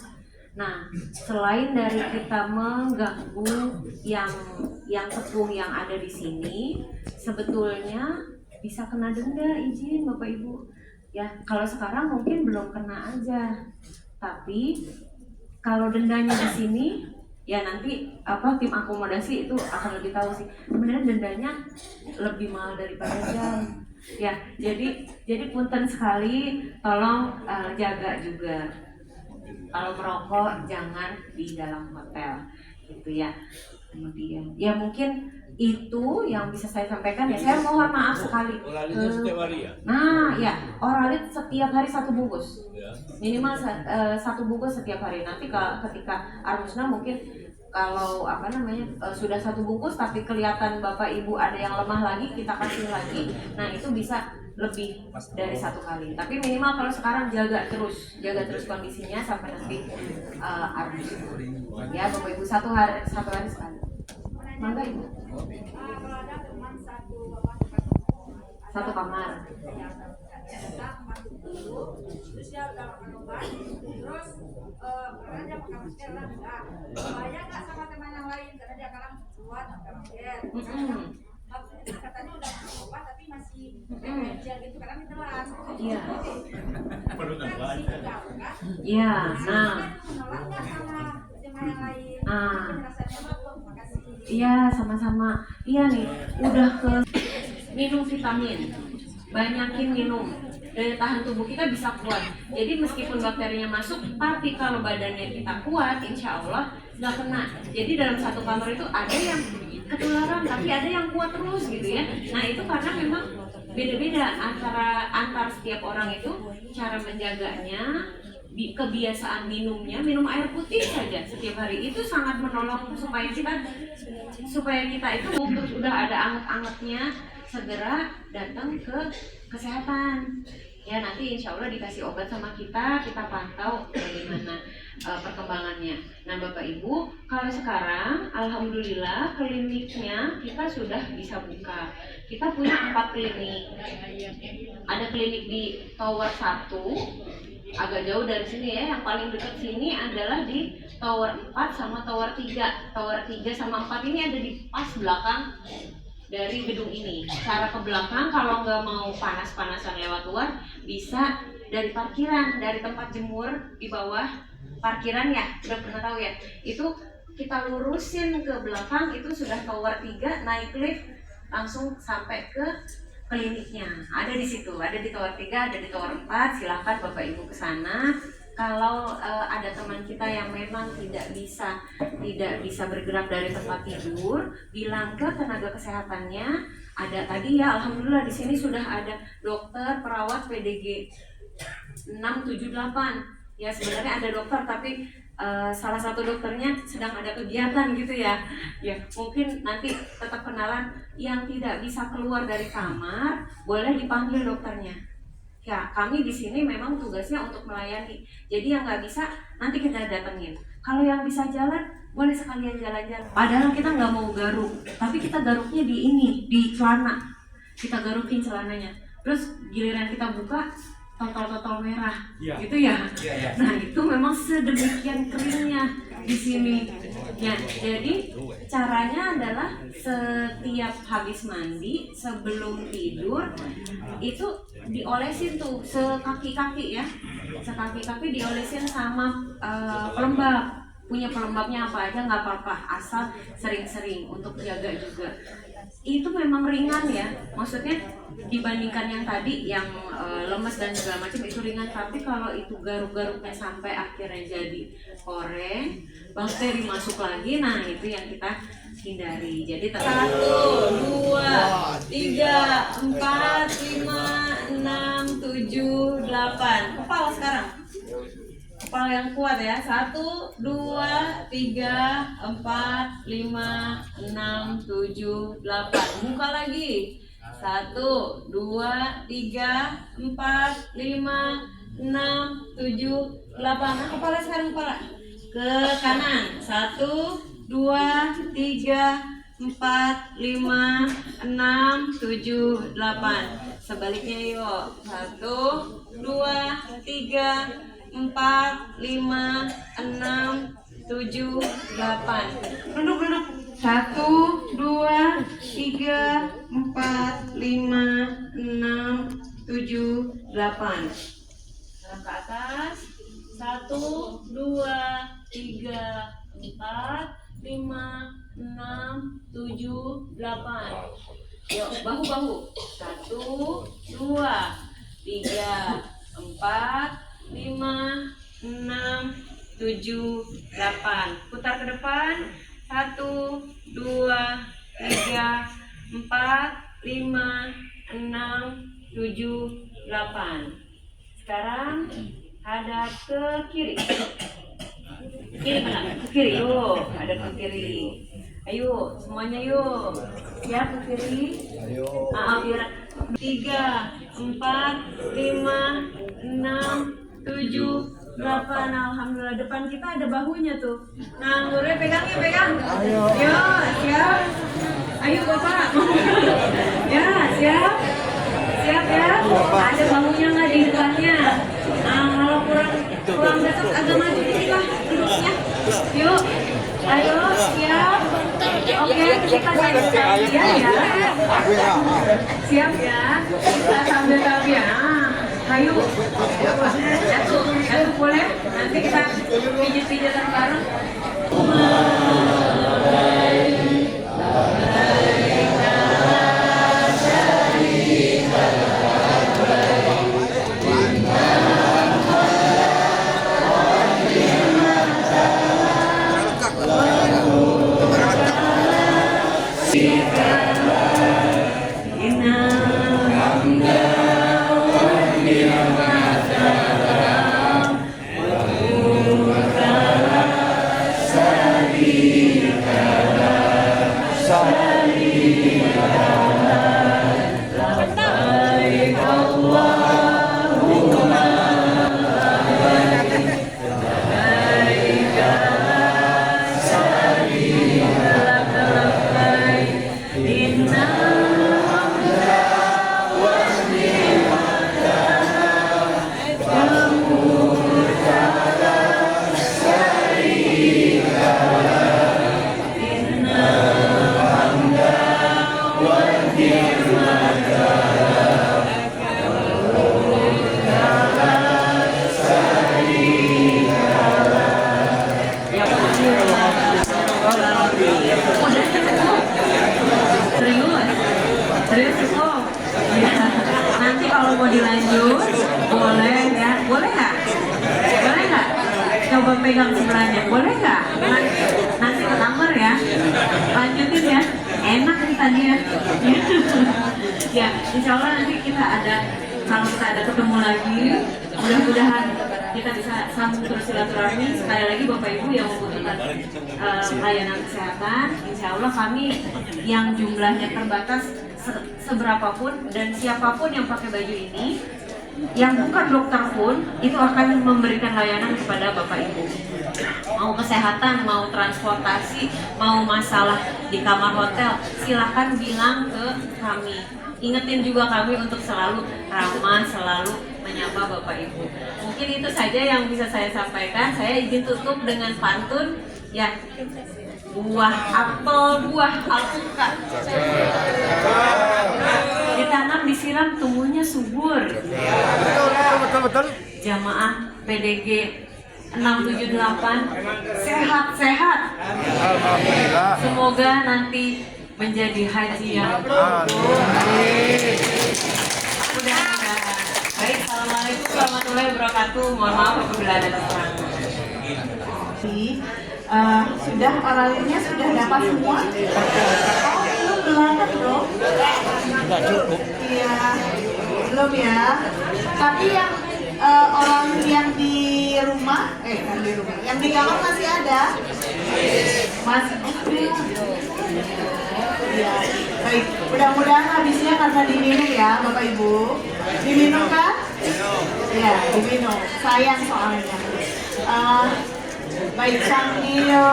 Nah, selain dari kita mengganggu yang sepuh yang ada di sini, sebetulnya bisa kena denda, izin Bapak Ibu. Ya, kalau sekarang mungkin belum kena aja. Tapi kalau dendanya di sini, ya nanti tim akomodasi itu akan lebih tahu sih. Sebenarnya dendanya lebih mahal daripada jam. Ya, jadi punten sekali, tolong jaga juga. Kalau merokok jangan di dalam hotel, gitu ya. Kemudian, ya mungkin itu yang bisa saya sampaikan ya. Saya mohon maaf sekali. Oralnya setiap hari ya? Nah, ya, oralit setiap hari 1 bungkus. Minimal 1 bungkus setiap hari. Nanti ketika Armusna mungkin kalau sudah 1 bungkus tapi kelihatan Bapak Ibu ada yang lemah lagi, kita kasih lagi. Nah, itu bisa lebih dari 1 kali. Tapi minimal kalau sekarang jaga terus kondisinya sampai nanti Armus. Ya, Bapak Ibu satu hari sekali. Mangga Ibu. Kalau ada cuma satu kamar. Terus dia udah makan obat, terus karena dia pakai masker lah enggak. Bahaya nggak sama teman yang lain karena dia kadang kuat pakai masker. Maksudnya katanya udah makan obat tapi masih gel gitu karena ditelan. Iya. Perlu tambah. Iya, nah. Menolak nggak sama teman yang lain? Rasanya terima kasih. Iya, sama-sama. Iya nih, udah ke minum vitamin. Banyakin minum. Daya tahan tubuh kita bisa kuat. Jadi meskipun bakterinya masuk, tapi kalau badannya kita kuat, insya Allah nggak kena. Jadi dalam 1 kamar itu ada yang ketularan, tapi ada yang kuat terus gitu ya. Nah itu karena memang beda-beda antara setiap orang itu cara menjaganya, kebiasaan minumnya, minum air putih saja setiap hari itu sangat menolong supaya kita itu udah ada anget-angetnya segera datang ke kesehatan. Ya nanti insya Allah dikasih obat sama kita pantau bagaimana perkembangannya. Nah Bapak Ibu, kalau sekarang alhamdulillah kliniknya kita sudah bisa buka. Kita punya 4 klinik. Ada klinik di Tower 1, agak jauh dari sini ya. Yang paling dekat sini adalah di Tower 4 sama Tower 3. Tower 3 sama 4 ini ada di pas belakang dari gedung ini. Cara ke belakang kalau nggak mau panas-panasan lewat luar, bisa dari parkiran, dari tempat jemur di bawah parkiran ya, udah pernah tahu ya. Itu kita lurusin ke belakang, itu sudah Tower 3, naik lift langsung sampai ke kliniknya. Ada di situ, ada di Tower 3, ada di Tower 4. Silahkan Bapak Ibu ke sana. Kalau ada teman kita yang memang tidak bisa bergerak dari tempat tidur, bilang ke tenaga kesehatannya. Ada tadi ya, alhamdulillah di sini sudah ada dokter perawat PDG 678. Ya sebenarnya ada dokter tapi salah satu dokternya sedang ada kegiatan gitu ya. Ya mungkin nanti tetap kenalan. Yang tidak bisa keluar dari kamar boleh dipanggil dokternya. Ya, kami di sini memang tugasnya untuk melayani. Jadi yang nggak bisa nanti kita datengin. Kalau yang bisa jalan, boleh sekalian jalan-jalan. Padahal kita nggak mau garuk, tapi kita garuknya di celana. Kita garukin celananya. Terus giliran kita buka, totol-totol merah, gitu ya. Nah itu memang sedemikian keringnya di sini. Ya, jadi caranya adalah setiap habis mandi sebelum tidur itu diolesin tuh sekaki-kaki ya, sekaki-kaki diolesin sama pelembab. Punya pelembabnya apa aja nggak apa-apa, asal sering-sering untuk jaga juga. Itu memang ringan ya, maksudnya dibandingkan yang tadi yang lemes dan segala macam itu ringan, tapi kalau itu garuk-garuknya sampai akhirnya jadi koreng, bakteri masuk lagi, nah itu yang kita hindari. Jadi 1, 2, 3, 4, 5, 6, 7, 8. Kepala sekarang. kepala yang kuat ya. 1, 2, 3, 4, 5, 6, 7, 8. Buka lagi. 1, 2, 3, 4, 5, 6, 7, 8. Nah, kepala sekarang kepala ke kanan. 1, 2, 3, 4, 5, 6, 7, 8. Sebaliknya yuk. 1, 2, 3, 4, 5, 6, 7, 8. Duduk. 1, 2, 3, 4, 5, 6, 7, 8. Salam ke atas. 1, 2, 3, 4, 5, 6, 7, 8. Yuk, bahu-bahu. 1, 2, 3, 4, 5, 6, 7, 8. Putar ke depan. 1, 2, 3, 4, 5, 6, 7, 8. Sekarang hadap ke kiri. Kiri mana? Ke kiri yuk. Hadap ke kiri. Ayo, semuanya yuk. Siap ke kiri? Ayo. Biar 3, 4, 5, 6, 7, 8. Alhamdulillah, depan kita ada bahunya tuh. Nah, Nurul pegang. Ayo. Yo, siap. Ayo Bapak. Ya, siap. Siap ya. Ada bahunya nggak di depannya? Nah, kalau kurang dekat agak maju dikit lah duduknya. Yuk. Ayo, siap. Oke, kita sambil tabian ya. Siap ya. Kita sambil tabian. Ayo, jatuh boleh? Nanti kita pijat-pijatan bareng. Serius oh ya. Nanti kalau mau dilanjut boleh ya, boleh nggak coba pegang sebelahnya, boleh nggak nanti ke kamar ya, lanjutin ya, enak nih tadi ya. Ya insya Allah nanti kita ada, kalau kita ada ketemu lagi, mudah-mudahan kita bisa sambung terus silaturahmi. Sekali lagi Bapak Ibu yang membutuhkan layanan kesehatan, insya Allah kami yang jumlahnya terbatas seberapapun dan siapapun yang pakai baju ini, yang bukan dokter pun itu akan memberikan layanan kepada Bapak Ibu. Mau kesehatan, mau transportasi, mau masalah di kamar hotel, silahkan bilang ke kami. Ingetin juga kami untuk selalu ramah, selalu menyapa Bapak Ibu. Mungkin itu saja yang bisa saya sampaikan. Saya izin tutup dengan pantun ya. Buah apel, buah alpukat, ditanam, disiram, tumbuhnya subur. Betul. Jamaah PDG 678 sehat-sehat. Alhamdulillah. Semoga nanti menjadi haji yang mudah-mudahan. Baik, assalamualaikum warahmatullahi wabarakatuh. Mohon maaf apabila ada kekurangan. Sudah oralnya sudah dapat semua? Belum dong? Iya, belum ya. Tapi yang orang yang di rumah, yang di kamar masih ada? Masih ada. Ya, baik. Mudah-mudahan habisnya karena diminum ya, Bapak Ibu. Diminum kan? Ya, diminum. Sayang soalnya. Baik, sambil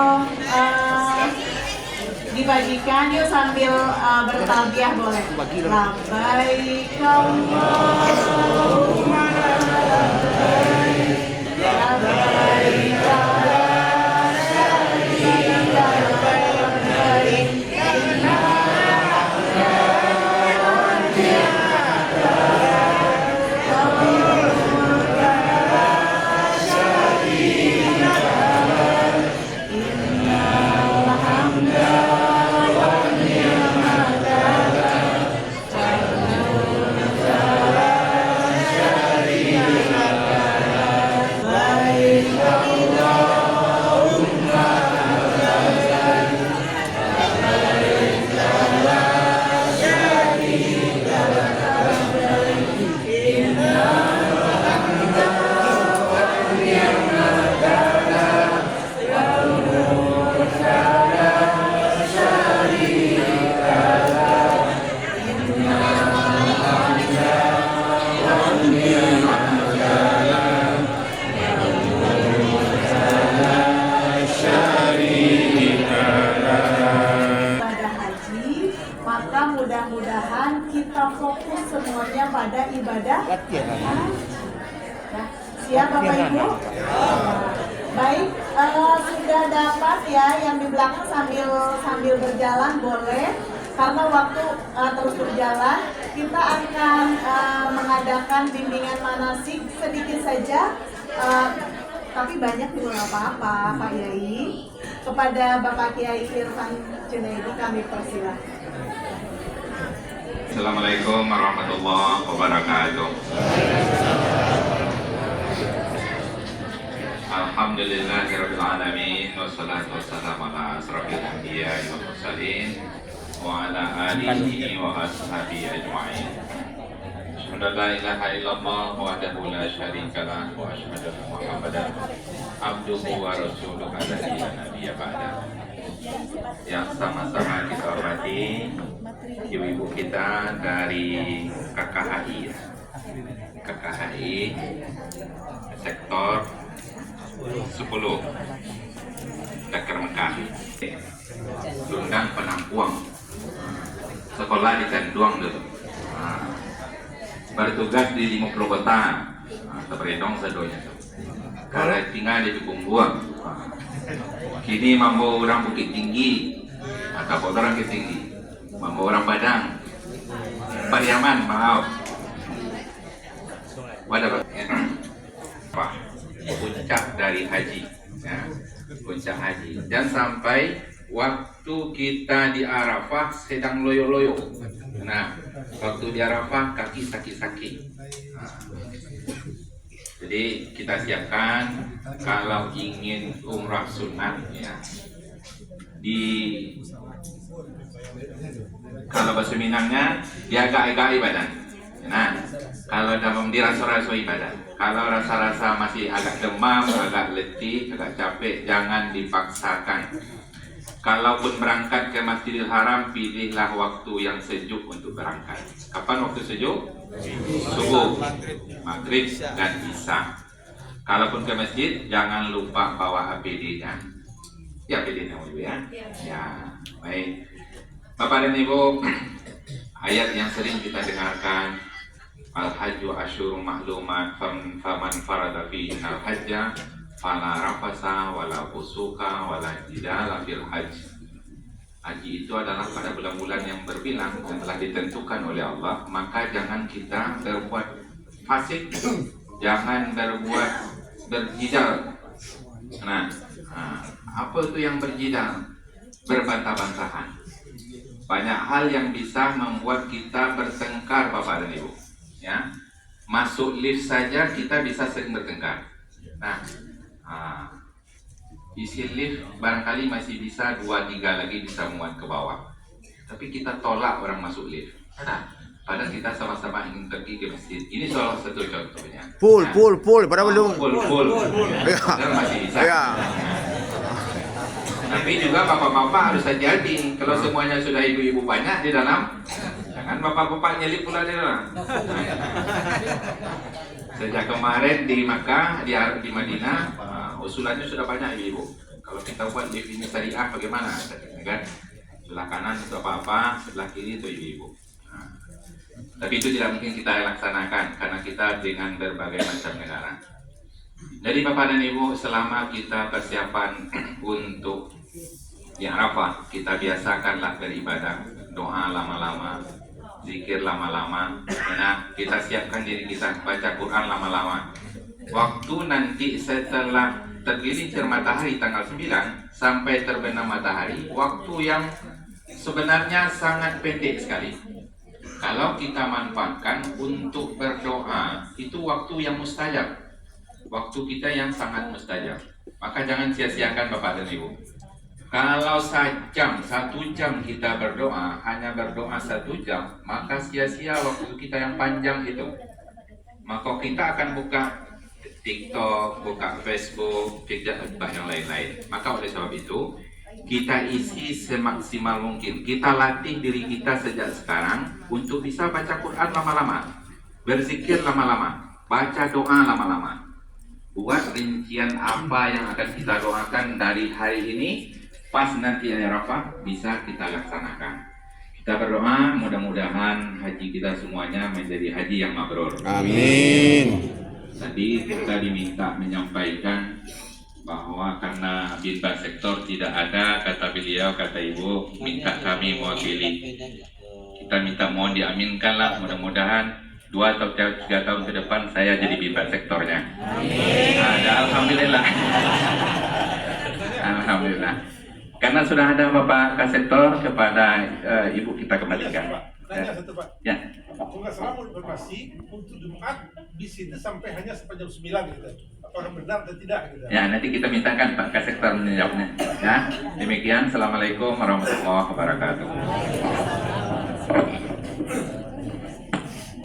dibagikan yuk sambil bertalbiyah boleh. Labbaik Allahumma labbaik, labbaik la syarika labbaik, mudah-mudahan kita fokus semuanya pada ibadah. Nah, siap Bapak Ibu? Baik, sudah dapat ya yang di belakang sambil berjalan boleh. Karena waktu terus berjalan, kita akan mengadakan bimbingan manasik sedikit saja. Tapi banyak juga nggak apa-apa, Pak Yai. Kepada Bapak Kiai Irfan Junaidi kami persilahkan. Assalamualaikum warahmatullahi wabarakatuh. Alhamdulillahirabbil alamin wassalatu wassalamu ala asrofil anbiya'i wal mursalin wa ala alihi wa ashabihi ajma'in. Asyhadu an la ilaha illallah wahdahu la syarikalah wa asyhadu anna Muhammadan abduhu wa rasuluhu alladzi la nabiyya ba'da. Yang sama-sama kita hormati ibu-ibu kita dari KKHI, KKHI sektor 10 Dakar Mekah, Lundang Penampuang, sekolah di Tanduang dulu. Bertugas di 50 kota, terpredong sedonya. Kalau tinggal di Bungbuang. Kini mampu orang Bukit Tinggi atau orang Bukit Tinggi, mampu orang Padang, Pariaman, maaf. Wadah apa? Puncak dari haji, ya, puncak haji. Dan sampai waktu kita di Arafah sedang loyo-loyo. Nah, waktu di Arafah kaki sakit-sakit. Jadi kita siapkan kalau ingin umrah sunat ya. Kalau bahasa Minangnya dia agak-agak ibadah. Nah, kalau dalam dirasa-rasa ibadah. Kalau rasa-rasa masih agak demam, agak letih, agak capek, jangan dipaksakan. Kalaupun berangkat ke Masjidil Haram, pilihlah waktu yang sejuk untuk berangkat. Kapan waktu sejuk? Subuh, maghrib, dan isya. Kalaupun ke masjid, jangan lupa bawa APD-nya. Ya, APD-nya ya. Ya, baik. Bapak dan Ibu, ayat yang sering kita dengarkan, Al-Hajju Asyurun Ma'lumat, faman farada fihi al-hajja fala rafasa wala fusuka wala jidala fil hajj. Haji itu adalah pada bulan-bulan yang berbilang yang telah ditentukan oleh Allah, maka jangan kita berbuat fasik, jangan berbuat berjidal. Nah, apa itu yang berjidal? Berbantah-bantahan. Banyak hal yang bisa membuat kita bertengkar, Bapak dan Ibu. Ya, masuk lift saja kita bisa sering bertengkar. Nah, isi lift barangkali masih bisa 2-3 lagi bisa muat ke bawah. Tapi kita tolak orang masuk lift. Nah, Padahal kita sama-sama ingin pergi ke masjid. Ini salah satu contohnya. Full, padahal belum. Full. Ya. Padahal masih bisa. Ya. Tapi juga bapak-bapak harus hati-hati. Kalau semuanya sudah ibu-ibu banyak di dalam, jangan bapak-bapak nyelip pula di dalam. Sejak kemarin di Makkah, di Madinah, usulannya sudah banyak ibu-ibu. Kalau kita buat definisi syariah bagaimana? Kan? Sebelah kanan itu apa-apa, sebelah kiri itu ibu-ibu. Nah, tapi itu tidak mungkin kita laksanakan karena kita dengan berbagai macam negara. Jadi Bapak dan Ibu, selama kita persiapan untuk di Arafah, kita biasakanlah beribadah, doa lama-lama, zikir lama-lama. Nah, kita siapkan diri kita baca Quran lama-lama. Waktu nanti setelah tergelincir matahari tanggal 9 sampai terbenam matahari, waktu yang sebenarnya sangat pendek sekali. Kalau kita manfaatkan untuk berdoa, itu waktu yang mustajab. Waktu kita yang sangat mustajab. Maka jangan sia-siakan Bapak dan Ibu. Kalau 1 jam kita berdoa, hanya berdoa 1 jam, maka sia-sia waktu kita yang panjang itu. Maka kita akan buka TikTok, buka Facebook, yang lain-lain. Maka oleh sebab itu, kita isi semaksimal mungkin. Kita latih diri kita sejak sekarang untuk bisa baca Quran lama-lama, berzikir lama-lama, baca doa lama-lama. Buat rincian apa yang akan kita doakan dari hari ini, pas nanti hari Arafah bisa kita laksanakan. Kita berdoa mudah-mudahan haji kita semuanya menjadi haji yang mabrur. Amin. Tadi kita diminta menyampaikan bahwa karena bintang sektor tidak ada, kata beliau, kata ibu, minta kami mewakili. Kita minta mohon diaminkanlah, mudah-mudahan 2 atau 3 tahun ke depan saya jadi bintang sektornya. Ada alhamdulillah. Alhamdulillah. Karena sudah ada Bapak Kasektor, kepada Ibu kita kembalikan. Tanya satu Pak. Ya. Kalau selama informasi untuk Jumat bis itu sampai hanya sampai jam 9 gitu. Apakah benar atau tidak gitu. Ya, nanti kita mintakan Pak Kasektor menjawabnya. Ya. Demikian, Assalamualaikum warahmatullahi wabarakatuh.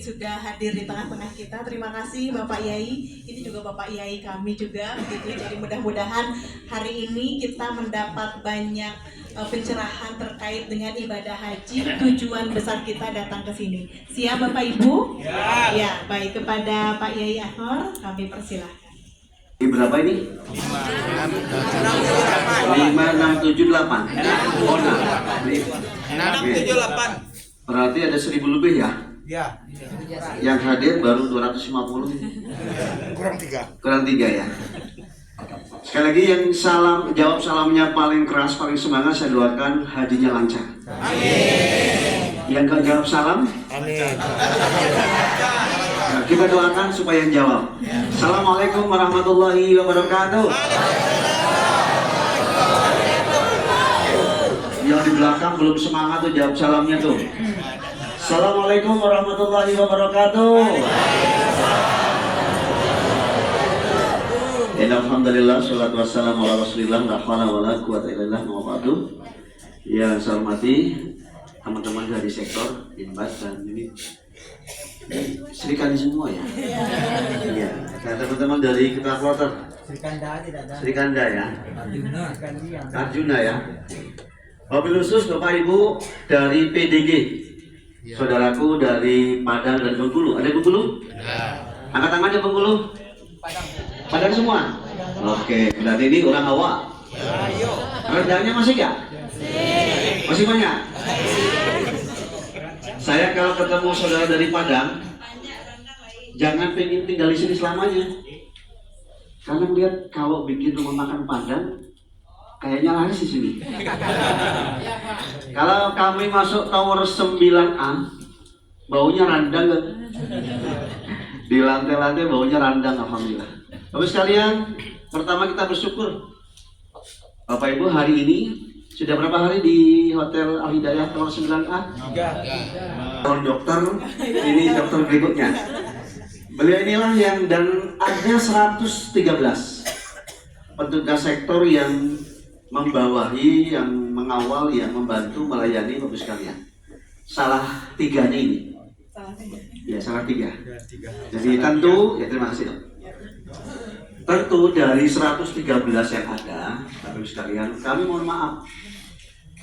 Sudah hadir di tengah-tengah kita. Terima kasih Bapak Yai. Ini juga Bapak Yai kami juga begitu. Jadi mudah-mudahan hari ini kita mendapat banyak pencerahan terkait dengan ibadah haji, tujuan besar kita datang ke sini. Siap Bapak Ibu? Ya. Ya, baik, kepada Pak Yai Anwar kami persilahkan. Ini berapa ini? 5678. Oh, 5678. Berarti ada 1000 lebih ya? Ya. Yang hadir baru 250. Kurang 3 ya. Sekali lagi yang jawab salamnya paling keras, paling semangat, saya doakan hajinya lancar. Amin. Yang gak jawab salam? Amin. Nah, kita doakan supaya yang jawab. Assalamualaikum warahmatullahi wabarakatuh. Yang di belakang belum semangat tuh jawab salamnya tuh. Assalamualaikum warahmatullahi wabarakatuh. Alhamdulillah, salatu wassalamu ala rasulillah, la hawla wa la quwwata illa billah, wa ba'du. Yang saya hormati teman-teman dari sektor Inbat dan ini Serikandi semua ya. Iya, teman-teman dari Ketua Kloter. Serikanda ya. Arjuna ya. Wabil khusus Bapak Ibu dari PDG. Saudaraku dari Padang dan Bengkulu. Ada Bengkulu? Angkat tangannya Bengkulu. Padang semua? Oke, berarti ini orang Hawa. Rendangnya masih gak? Masih banyak? Saya kalau ketemu saudara dari Padang, jangan pengen tinggal di sini selamanya. Karena melihat kalau bikin rumah makan Padang, kayaknya laris di sini. Kalau kami masuk tower 9A, baunya randang kan? Di lantai-lantai baunya randang, alhamdulillah. Bapak sekalian, pertama kita bersyukur Bapak Ibu hari ini sudah berapa hari di Hotel Al Hidayah tower 9A? 3. Dokter, ini dokter berikutnya. Beliau inilah yang, dan ada 113 petugas sektor yang membawahi, yang mengawal, yang membantu melayani Bapak sekalian. Salah 3-nya ini. Ya, salah 3. Jadi tentu, ya terima kasih dok. Tentu dari 113 yang ada, Bapak Ibu sekalian, kami mohon maaf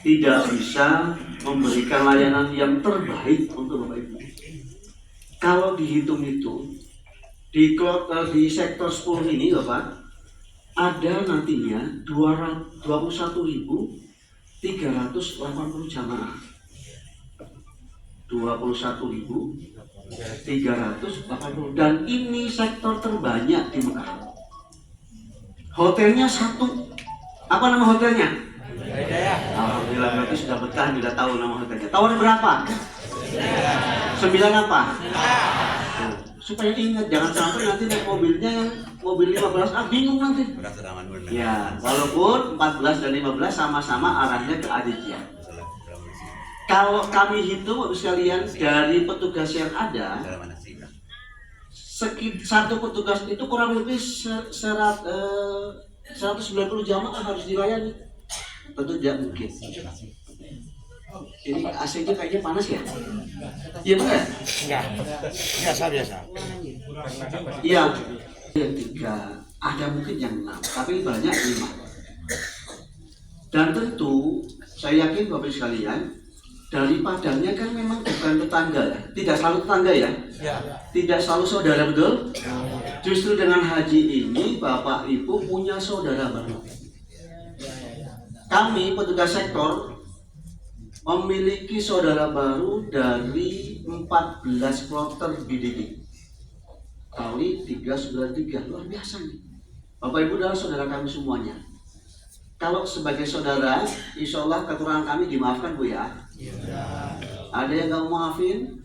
tidak bisa memberikan layanan yang terbaik untuk Bapak Ibu. Kalau dihitung-hitung di sektor 10 ini Bapak, ada nantinya 21.380 jamaah. 21.380, dan ini sektor terbanyak di Mekah. Hotelnya 1. Apa nama hotelnya? Alhamdulillah, berarti sudah betah, sudah tahu nama hotelnya. Tower berapa? 9 apa? Nah, supaya ingat, jangan sampai nanti naik mobilnya yang mobil 15A bingung nanti. Ya, walaupun 14 dan 15 sama-sama arahnya ke Aditya. Kalau kami hitung Bapak sekalian, dari petugas yang ada, satu petugas itu kurang lebih 190 jamaah harus dilayani. Tentu tidak mungkin. Ini AC-nya kayaknya panas ya? Iya benar? Enggak, biasa. Iya, yang 3, ada mungkin yang 6, tapi banyak 5. Dan tentu saya yakin Bapak sekalian, dari Padangnya kan memang bukan tetangga ya, tidak selalu tetangga ya, tidak selalu saudara, betul? Justru dengan haji ini Bapak Ibu punya saudara baru. Kami petugas sektor memiliki saudara baru dari 14 kloter BDD kali 393, luar biasa nih. Bapak Ibu adalah saudara kami semuanya. Kalau sebagai saudara, insya Allah kekurangan kami dimaafkan Bu ya. Ada yang nggak mau maafin?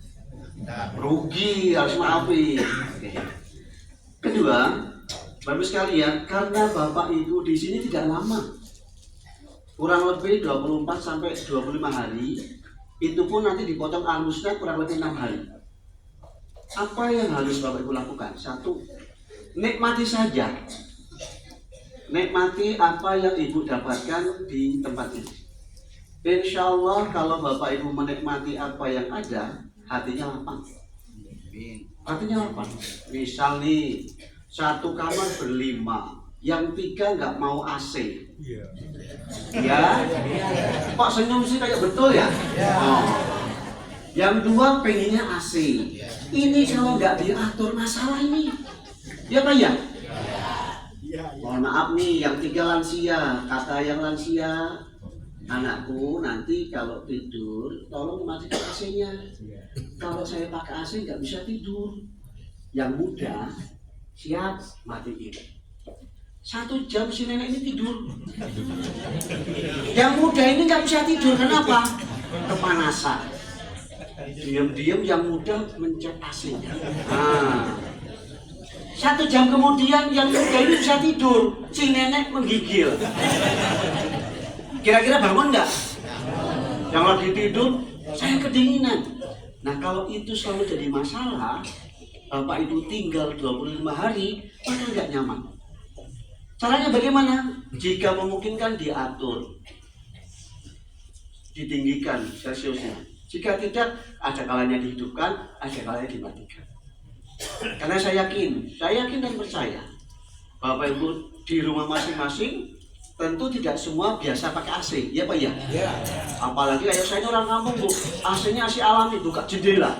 Rugi, harus maafin. Kedua, Bapak sekalian, karena Bapak Ibu di sini tidak lama, kurang lebih 24 sampai 25 hari, itu pun nanti dipotong alusnya kurang lebih 6 hari. Apa yang harus Bapak Ibu lakukan? 1, nikmati saja. Nikmati apa yang Ibu dapatkan di tempat ini. Insya Allah kalau Bapak Ibu menikmati apa yang ada, hatinya lapang. Hatinya lapang. Misal nih, 1 kamar ber5, yang 3 nggak mau AC. Ya, kok senyum sih kayak betul ya? Oh. Yang 2 pengennya AC. Ini kalau nggak diatur masalah ini, ya Pak ya? Mohon maaf nih, yang 3 lansia. Kata yang lansia, anakku nanti kalau tidur tolong matikan AC-nya. Kalau saya pakai AC nggak bisa tidur. Yang muda, siap, matiin. 1 jam si nenek ini tidur. Yang muda ini nggak bisa tidur, kenapa? Kepanasan. Diam-diam yang muda mencet AC-nya. Nah, 1 jam kemudian yang muda ini bisa tidur, si nenek menggigil. Kira-kira bangun nggak? Yang lagi tidur, saya kedinginan. Nah kalau itu selalu jadi masalah, Bapak Ibu tinggal 25 hari, maka nggak nyaman. Caranya bagaimana? Jika memungkinkan diatur, ditinggikan Celsiusnya. Jika tidak, ada kalanya dihidupkan, ada kalanya dimatikan. Karena saya yakin dan percaya, Bapak Ibu di rumah masing-masing tentu tidak semua biasa pakai AC, ya Pak ya? Apalagi kayak saya ini orang kampung Bu, AC-nya AC alami, buka jendela.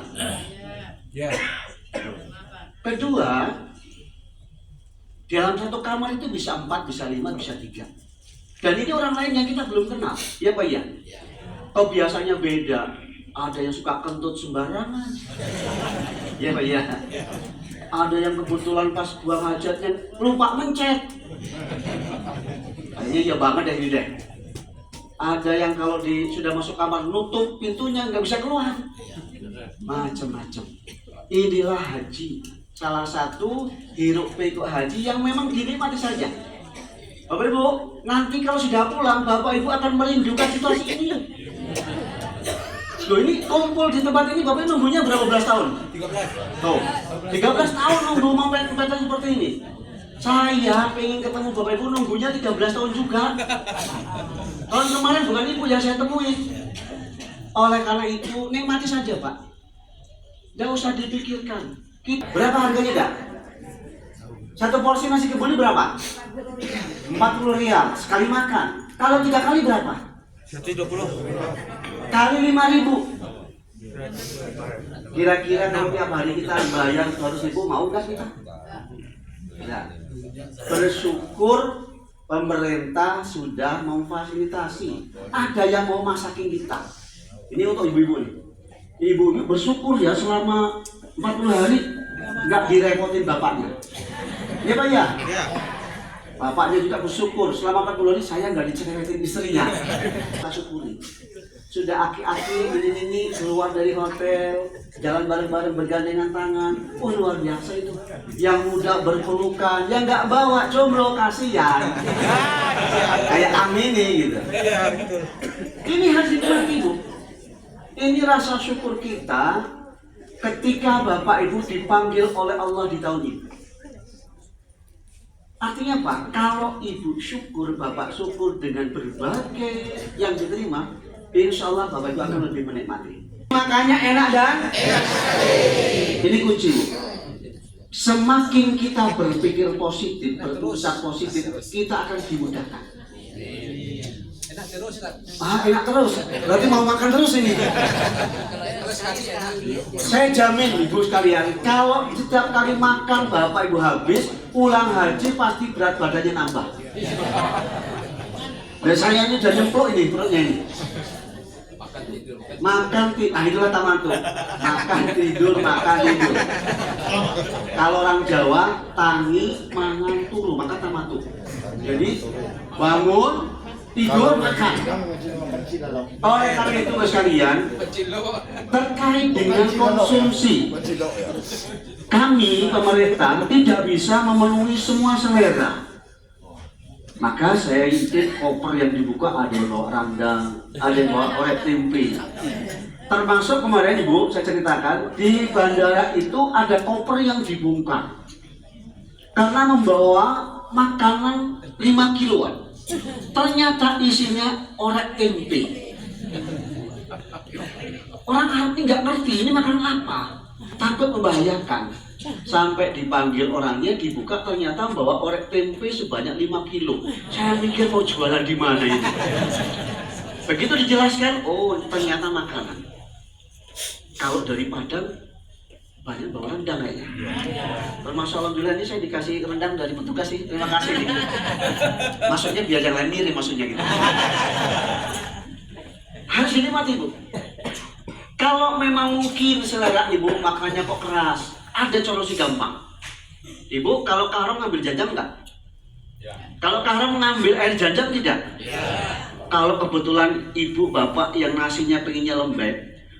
Kedua, dalam 1 kamar itu bisa 4, bisa 5, bisa 3. Dan ini orang lain yang kita belum kenal, ya Pak ya? Oh biasanya beda. Ada yang suka kentut sembarangan, ya Pak ya? Ada yang kebetulan pas buang hajatnya lupa mencet. Kayaknya ya banget deh ini deh. Ada yang kalau sudah masuk kamar nutup pintunya nggak bisa keluar. Macam-macam. Inilah haji. Salah satu hiruk pikuk haji yang memang dinikmati saja. Bapak Ibu, nanti kalau sudah pulang, Bapak Ibu akan merindukan situasi ini. Loh ini kumpul di tempat ini, Bapak nunggunya berapa belas tahun? 13. Tuh, 13 tahun nunggu momen-momen seperti ini. Saya pengen ketemu Bapak Ibu nunggunya 13 tahun juga. Tahun kemarin bukan Ibu yang saya temui. Oleh karena itu, nikmati saja Pak. Nggak usah dipikirkan. Berapa harganya dah? Satu porsi nasi kebuli berapa? 40 rial sekali makan. Kalau 3 kali berapa? 120. Kali 5.000. Kira-kira kalau tiap hari kita bayar 100.000, mau nggak kita? Nah, bersyukur pemerintah sudah memfasilitasi. Ada yang mau masakin kita. Ini untuk ibu-ibu nih. Ibu bersyukur ya selama 40 hari nggak direpotin bapaknya. Iya Pak ya? Bapaknya juga bersyukur selama 40 hari saya nggak dicerewetin istrinya. Kita syukuri. Sudah aki-aki ini keluar dari hotel, jalan bareng-bareng bergandengan tangan. Oh luar biasa itu. Yang muda berpelukan, yang nggak bawa jomblo kasihan. Kayak Amini gitu. Ini harus dimengerti Bu. Ini rasa syukur kita ketika Bapak Ibu dipanggil oleh Allah di tahun ini. Artinya apa? Kalau Ibu syukur, Bapak syukur dengan berbagai yang diterima, insya Allah Bapak Ibu akan lebih menikmati. Makanya enak dan enak sekali. Ini kunci. Semakin kita berpikir positif, berusaha positif, kita akan dimudahkan. Enak terus lah. Enak terus. Berarti mau makan terus ini. Saya jamin Ibu sekalian, kalau setiap kali makan Bapak Ibu habis, pulang haji pasti berat badannya nambah. Dan saya ini udah nyemplung ini perutnya ini. Itulah tamantu. Makan tidur. Kalau orang Jawa, tangi mangan turu, maka tamantu. Jadi bangun, tidur, makan. Oleh karena itu sekalian, terkait dengan konsumsi, kami pemerintah tidak bisa memenuhi semua selera. Maka saya ingin koper yang dibuka ada yang bawa rendang, ada yang bawa orek tempe. Termasuk kemarin Ibu, saya ceritakan, di bandara itu ada koper yang dibongkar karena membawa makanan 5 kiloan. Ternyata isinya orek tempe. Orang arti nggak ngerti ini makanan apa, takut membahayakan. Sampai dipanggil orangnya, dibuka ternyata membawa orek tempe sebanyak 5 kilo. Saya mikir mau jualan di mana ini. Begitu dijelaskan, oh ternyata makanan. Kalau dari Padang banyak bawa rendang kayaknya. Termasuk alhamdulillah ini saya dikasih rendang dari petugas sih. Terima kasih. Maksudnya biar yang lain mirip maksudnya gitu. Harus dinikmati Bu. Kalau memang mungkin selera Ibu makannya kok keras, ada solusi gampang. Ibu kalau kahram ngambil janjang enggak? Ya. Kalau kahram ngambil air janjang tidak? Ya. Kalau kebetulan Ibu Bapak yang nasinya pengennya lembek,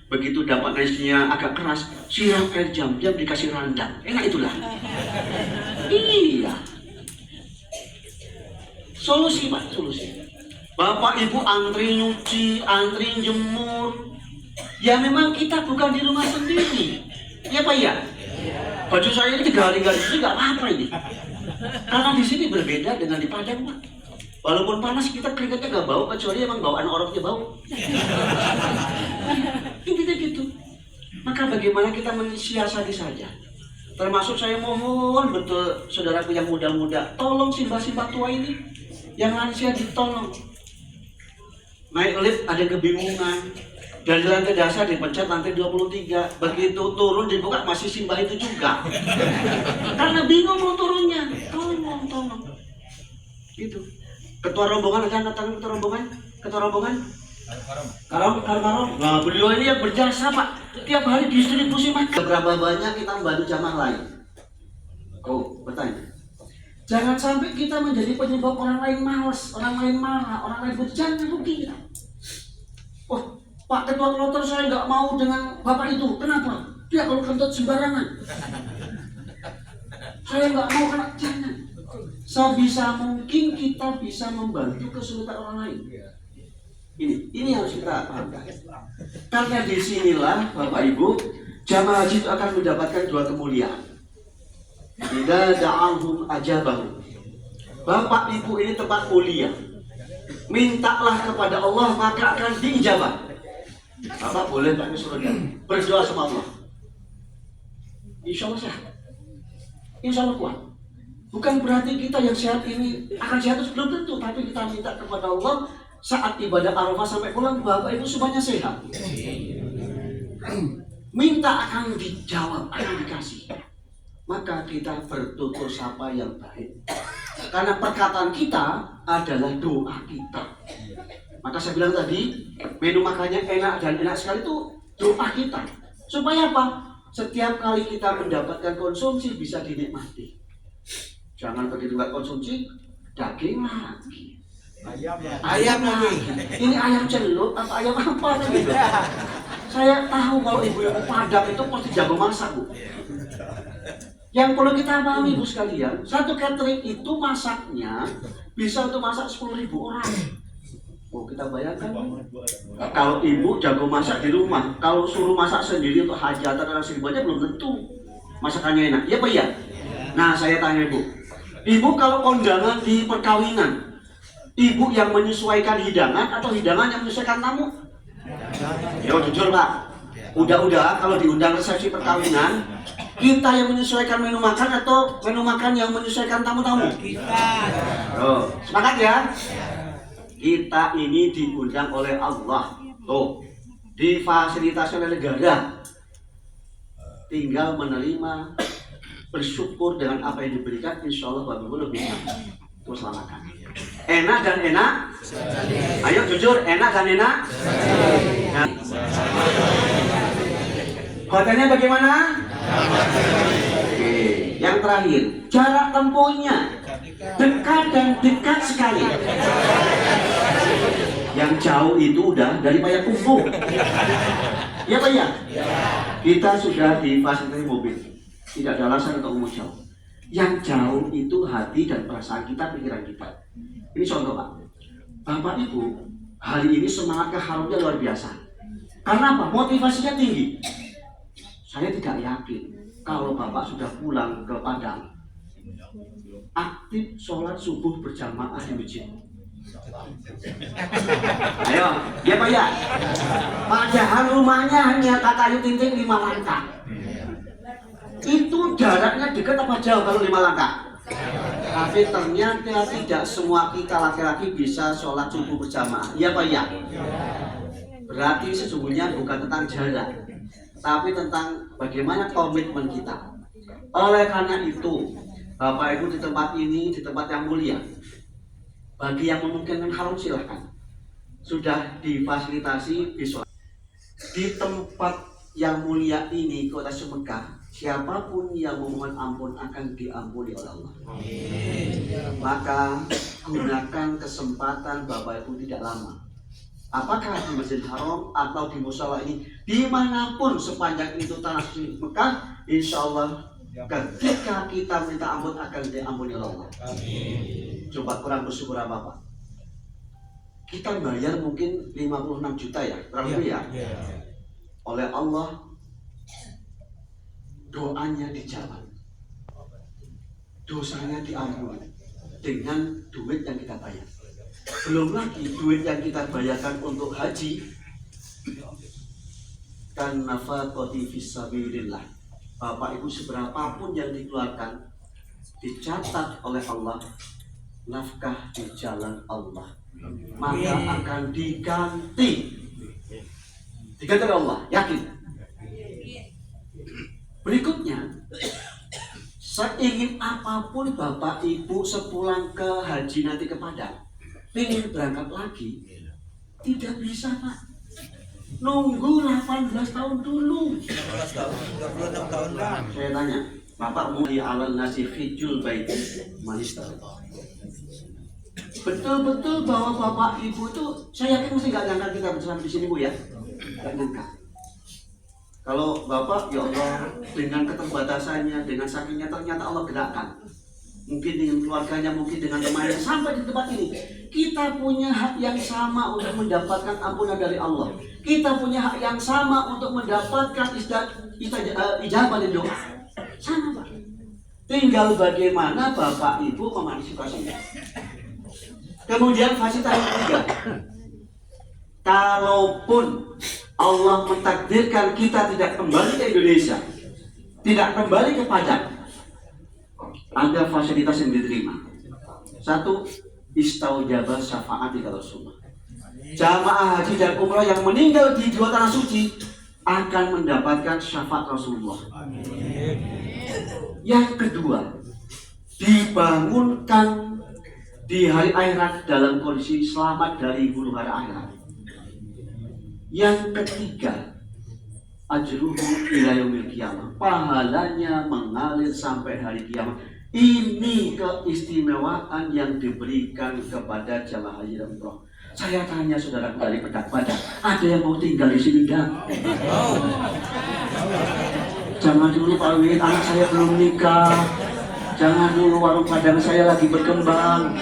begitu dapat nasinya agak keras, siram air jam-jam dikasih rendang. Enak itulah. Iya. Solusi Pak, solusi. Bapak Ibu antri nyuci, antri jemur. Ya memang kita bukan di rumah sendiri. Ya Pak ya? Baju saya ini 3 hari nggak dicuci nggak apa-apa ini. Karena di sini berbeda dengan di Padang Pak. Walaupun panas kita keringatnya nggak bau, kecuali emang bawaan orangnya bau. Intinya gitu. Maka bagaimana kita mensiasati saja. Termasuk saya mohon betul saudaraku yang muda-muda, tolong simbah-simbah tua ini, yang lansia ditolong. Naik lift ada kebingungan. Dari lantai dasar dipencet lantai 23. Begitu turun dibuka masih simbah itu juga. Karena bingung mau turunnya. Tolong. Gitu. Ketua rombongan, ada angkat tangan ketua rombongan? Ketua rombongan? Karom. Nah, beliau ini yang berjasa Pak. Tiap hari distribusi makan. Berapa banyak kita membantu jamaah lain? Oh, bertanya. Jangan sampai kita menjadi penyebab orang lain malas, orang lain marah, orang lain jangan rugi kita. Oh, Pak Ketua Kloter saya nggak mau dengan Bapak itu. Kenapa? Dia kalau kentut sembarangan. Saya nggak mau kena, jangan. Sebisa mungkin kita bisa membantu kesulitan orang lain. Ini harus kita pahamkan. Karena disinilah Bapak Ibu, jamaah haji itu akan mendapatkan 2 kemuliaan. Idza da'ahum ajabahu. Bapak Ibu ini tempat mulia. Mintalah kepada Allah maka akan diijabah. Bapak boleh tak ke surga, berdoa sama Allah. insya Allah sehat. Insya Allah kuat. Bukan berarti kita yang sehat ini akan sehat terus, belum tentu. Tapi kita minta kepada Allah saat ibadah Arafah sampai pulang, Bapak Ibu semuanya sehat. Minta akan dijawab, akan dikasih. Maka kita bertutur sapa yang baik. Karena perkataan kita adalah doa kita. Maka saya bilang tadi, menu makannya enak dan enak sekali itu doa kita. Supaya apa? Setiap kali kita mendapatkan konsumsi bisa dinikmati. Jangan begitu nggak konsumsi, daging lagi. Ayam lagi. Ini ayam celup atau ayam apa lagi? Saya tahu kalau ibu-ibu Padang itu pasti jago masak, Bu. Yang perlu kita pahami, Bu sekalian, satu catering itu masaknya bisa untuk masak 10.000 orang. Oh, kita bayangkan, kalau ibu jago masak di rumah, kalau suruh masak sendiri untuk hajatan orang seribu aja belum tentu masakannya enak. Iya Pak ya? Nah, saya tanya ibu kalau kondangan di perkawinan, ibu yang menyesuaikan hidangan atau hidangan yang menyesuaikan tamu? Ya jujur Pak, udah kalau diundang resepsi perkawinan, kita yang menyesuaikan menu makan atau menu makan yang menyesuaikan tamu-tamu? Kita. Oh, sepakat ya? Kita ini diundang oleh Allah, tuh, difasilitasi oleh negara, tinggal menerima, bersyukur dengan apa yang diberikan, insya Allah Bapak Ibu lebih terus makan. Enak dan enak, ayo jujur, enak dan enak. Nah. Hotelnya bagaimana? Oke. Yang terakhir, jarak tempuhnya dekat dan dekat sekali. Yang jauh itu udah dari Payakumbuh. Ya Pak ya? Kita sudah difasilitasi mobil, tidak ada alasan untuk ngomong jauh. Yang jauh itu hati dan perasaan kita, pikiran kita. Ini contoh Pak. Bapak Ibu hari ini semangat keharumnya luar biasa. Karena apa? Motivasinya tinggi. Saya tidak yakin kalau Bapak sudah pulang ke Padang aktif sholat subuh berjamaah di masjid. Ayo, ya Pak ya. Padahal rumahnya hanya kata kayu tinting 5 langkah. Itu jaraknya dekat apa jauh kalau 5 langkah? Tapi ternyata tidak semua kita laki-laki bisa sholat subuh berjamaah. Iya Pak ya. Berarti sesungguhnya bukan tentang jarak, tapi tentang bagaimana komitmen kita. Oleh karena itu, Bapak Ibu di tempat ini, di tempat yang mulia, bagi yang memungkinkan haram silahkan. Sudah difasilitasi bisa. Di tempat yang mulia ini, Kota Sumekah, siapapun yang memohon ampun akan diampuni oleh Allah. Maka gunakan kesempatan Bapak Ibu tidak lama. Apakah di Masjid Haram atau di musola ini, dimanapun sepanjang itu tanah suci Mekah, insya Allah ketika kita minta ampun akan diampuni oleh Allah. Coba kurang bersyukur apa Pak? Kita bayar mungkin 56 juta ya, kurang lebih ya. Oleh Allah, doanya dijawab, dosanya diampuni dengan duit yang kita bayar. Belum lagi duit yang kita bayarkan untuk haji, kan nafaqati fisabilillah. Bapak Ibu seberapapun yang dikeluarkan dicatat oleh Allah nafkah di jalan Allah, maka akan diganti oleh Allah, yakin. Berikutnya, seingin apapun Bapak Ibu sepulang ke haji nanti ke Padang, ingin berangkat lagi, tidak bisa Pak. Nunggu 18 tahun dulu. 18 tahun, 26 tahun lah. Saya tanya, Bapak muli alal nasi hijjul bait manistar. Betul-betul bahwa Bapak Ibu itu, saya yakin mesti nggak nyangka kita bersama di sini Bu ya, nggak nyangka. Kalau Bapak, ya Allah, dengan keterbatasannya, dengan sakitnya ternyata Allah gerakkan. Mungkin dengan keluarganya, mungkin dengan temannya, sampai di tempat ini. Kita punya hak yang sama untuk mendapatkan ampunan dari Allah. Kita punya hak yang sama untuk mendapatkan ijabah dan doa. Sama Pak. Tinggal bagaimana Bapak Ibu memanfaatkannya. Kemudian fasilitas yang ketiga. Kalaupun Allah mentakdirkan kita tidak kembali ke Indonesia, tidak kembali ke pajak. Ada fasilitas yang diterima. Satu, istaujabah syafaati Rasulullah. Jamaah haji dan umrah yang meninggal di dua tanah suci akan mendapatkan syafaat Rasulullah. Yang kedua, dibangunkan di hari akhirat dalam kondisi selamat dari huru hara akhirat. Yang ketiga, ajruhu ila yaumil qiyamah, pahalanya mengalir sampai hari kiamat. Ini keistimewaan yang diberikan kepada jamaah haji dan umrah. Saya tanya saudara kembali pada ada yang mau tinggal di sini enggak? Jangan dulu Pak Wid, anak saya belum nikah. Jangan dulu, warung padang saya lagi berkembang.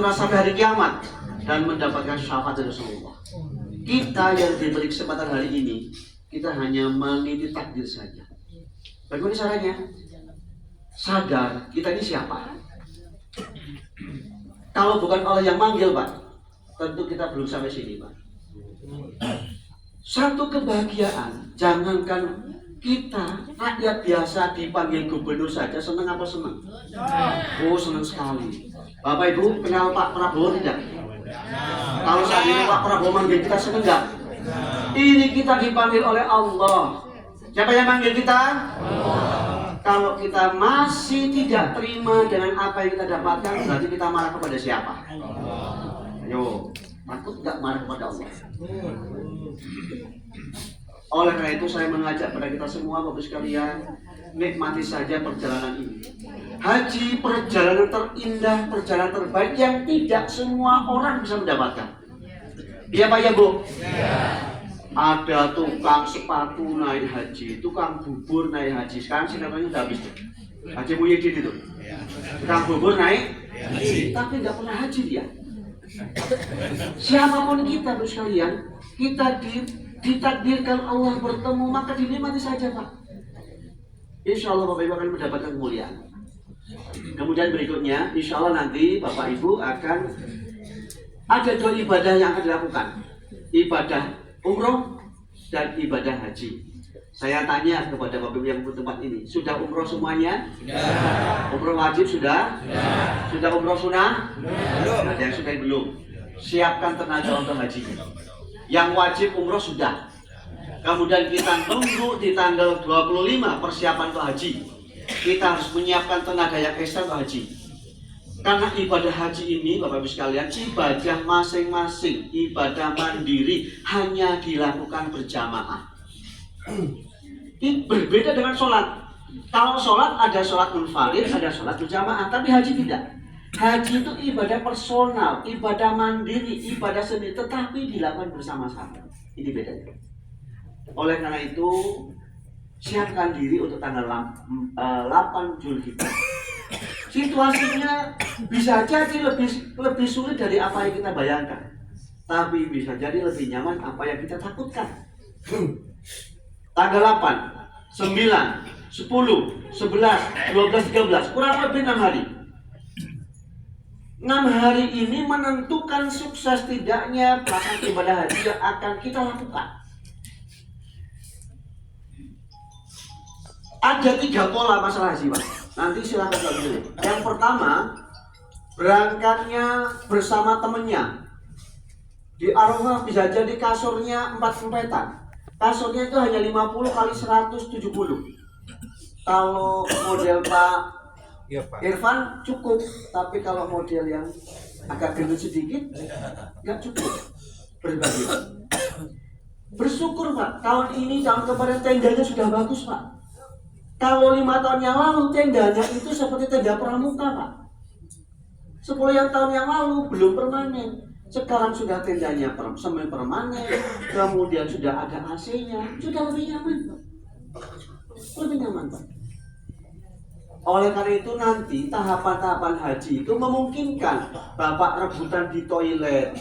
Sampai hari kiamat dan mendapatkan syafaat dari Rasulullah. Kita yang diberi kesempatan hari ini, kita hanya mengikuti takdir saja. Bagaimana caranya? Sadar kita ini siapa? Kalau bukan Allah yang manggil, Pak, tentu kita belum sampai sini, Pak. Satu kebahagiaan, jangankan kita rakyat biasa dipanggil gubernur saja senang apa senang? Oh, senang sekali. Bapak Ibu kenal Pak Prabowo tidak? Kalau saat ini Pak Prabowo manggil kita senang enggak? Ini kita dipanggil oleh Allah. Siapa yang manggil kita? Kalau kita masih tidak terima dengan apa yang kita dapatkan, berarti kita marah kepada siapa? Ayo, takut nggak marah kepada Allah? Oleh karena itu saya mengajak pada kita semua, Bapak sekalian, nikmati saja perjalanan ini. Haji perjalanan terindah, perjalanan terbaik yang tidak semua orang bisa mendapatkan. Iya Pak ya Bu? Ada tukang sepatu naik haji, tukang bubur naik haji. Sekarang sinetronnya udah habis tuh. Haji Muhyiddin itu. Tukang bubur naik haji, tapi nggak pernah haji dia. Siapapun kita, Bapak sekalian, kita ditakdirkan Allah bertemu, maka dinikmati saja Pak. Insya Allah Bapak Ibu akan mendapatkan kemuliaan. Kemudian berikutnya, insya Allah nanti Bapak Ibu akan ada dua ibadah yang akan dilakukan. Ibadah umroh dan ibadah haji. Saya tanya kepada Bapak Ibu yang bertempat ini, sudah umroh semuanya? Sudah. Umroh wajib sudah? Sudah. Sudah umroh sunnah? Belum. Ada yang sudah belum. Siapkan tenaga untuk haji. Yang wajib umroh sudah. Kemudian kita tunggu di tanggal 25 persiapan untuk haji. Kita harus menyiapkan tenaga yang ekstra untuk haji. Karena ibadah haji ini, Bapak Ibu sekalian, ibadah masing-masing, ibadah mandiri hanya dilakukan berjamaah. Ini berbeda dengan sholat. Kalau sholat ada sholat munfarid, ada sholat berjamaah, tapi haji tidak. Haji itu ibadah personal, ibadah mandiri, ibadah sendiri, tetapi dilakukan bersama-sama. Ini bedanya. Oleh karena itu, siapkan diri untuk tanggal 8 Zulhijjah. Situasinya bisa jadi lebih sulit dari apa yang kita bayangkan, tapi bisa jadi lebih nyaman apa yang kita takutkan. Tanggal 8, 9, 10, 11, 12, 13, kurang lebih 6 hari. 6 hari ini menentukan sukses tidaknya pelaksanaan ibadah haji yang akan kita lakukan. Ada 3 pola masalah haji, Pak. Nanti silakan dulu. Yang pertama, berangkatnya bersama temennya. Di Arafah bisa jadi kasurnya 4 sempetan. Kasurnya itu hanya 50 kali 170. Kalau model Pak Irfan cukup, tapi kalau model yang agak gendut sedikit nggak cukup. Berbagi. Bersyukur Pak, tahun ini tahun kemarin tendanya sudah bagus Pak. Kalau 5 tahun yang lalu tendanya itu seperti tenda pramuka Pak. 10 tahun yang lalu belum permanen. Sekarang sudah tendanya semi permanen, kemudian sudah ada AC-nya, sudah lebih nyaman Pak. Lebih nyaman Pak. Oleh karena itu nanti tahapan-tahapan haji itu memungkinkan Bapak rebutan di toilet,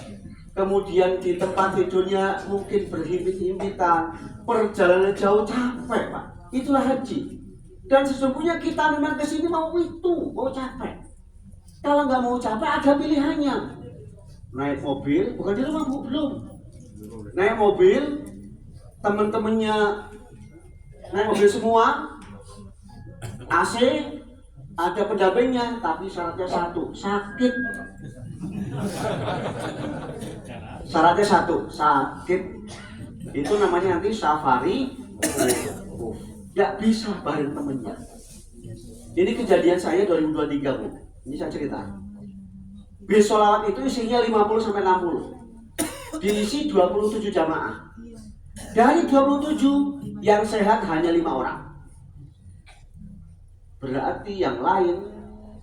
kemudian di tempat tidurnya mungkin berhimpit-himpitan, perjalanan jauh capek Pak. Itulah haji. Dan sesungguhnya kita memang kesini mau capek. Kalau nggak mau capek ada pilihannya. Naik mobil, bukan di rumah Bu, belum. Naik mobil, teman-temannya naik mobil semua, AC, ada pendampingnya, tapi syaratnya satu, sakit. Syaratnya satu, sakit. Itu namanya nanti safari. Nggak bisa bareng temennya. Ini kejadian saya 2023, Bu. Ini saya cerita. Bis sholawat itu isinya 50-60. Diisi 27 jamaah. Dari 27 yang sehat hanya 5 orang. Berarti yang lain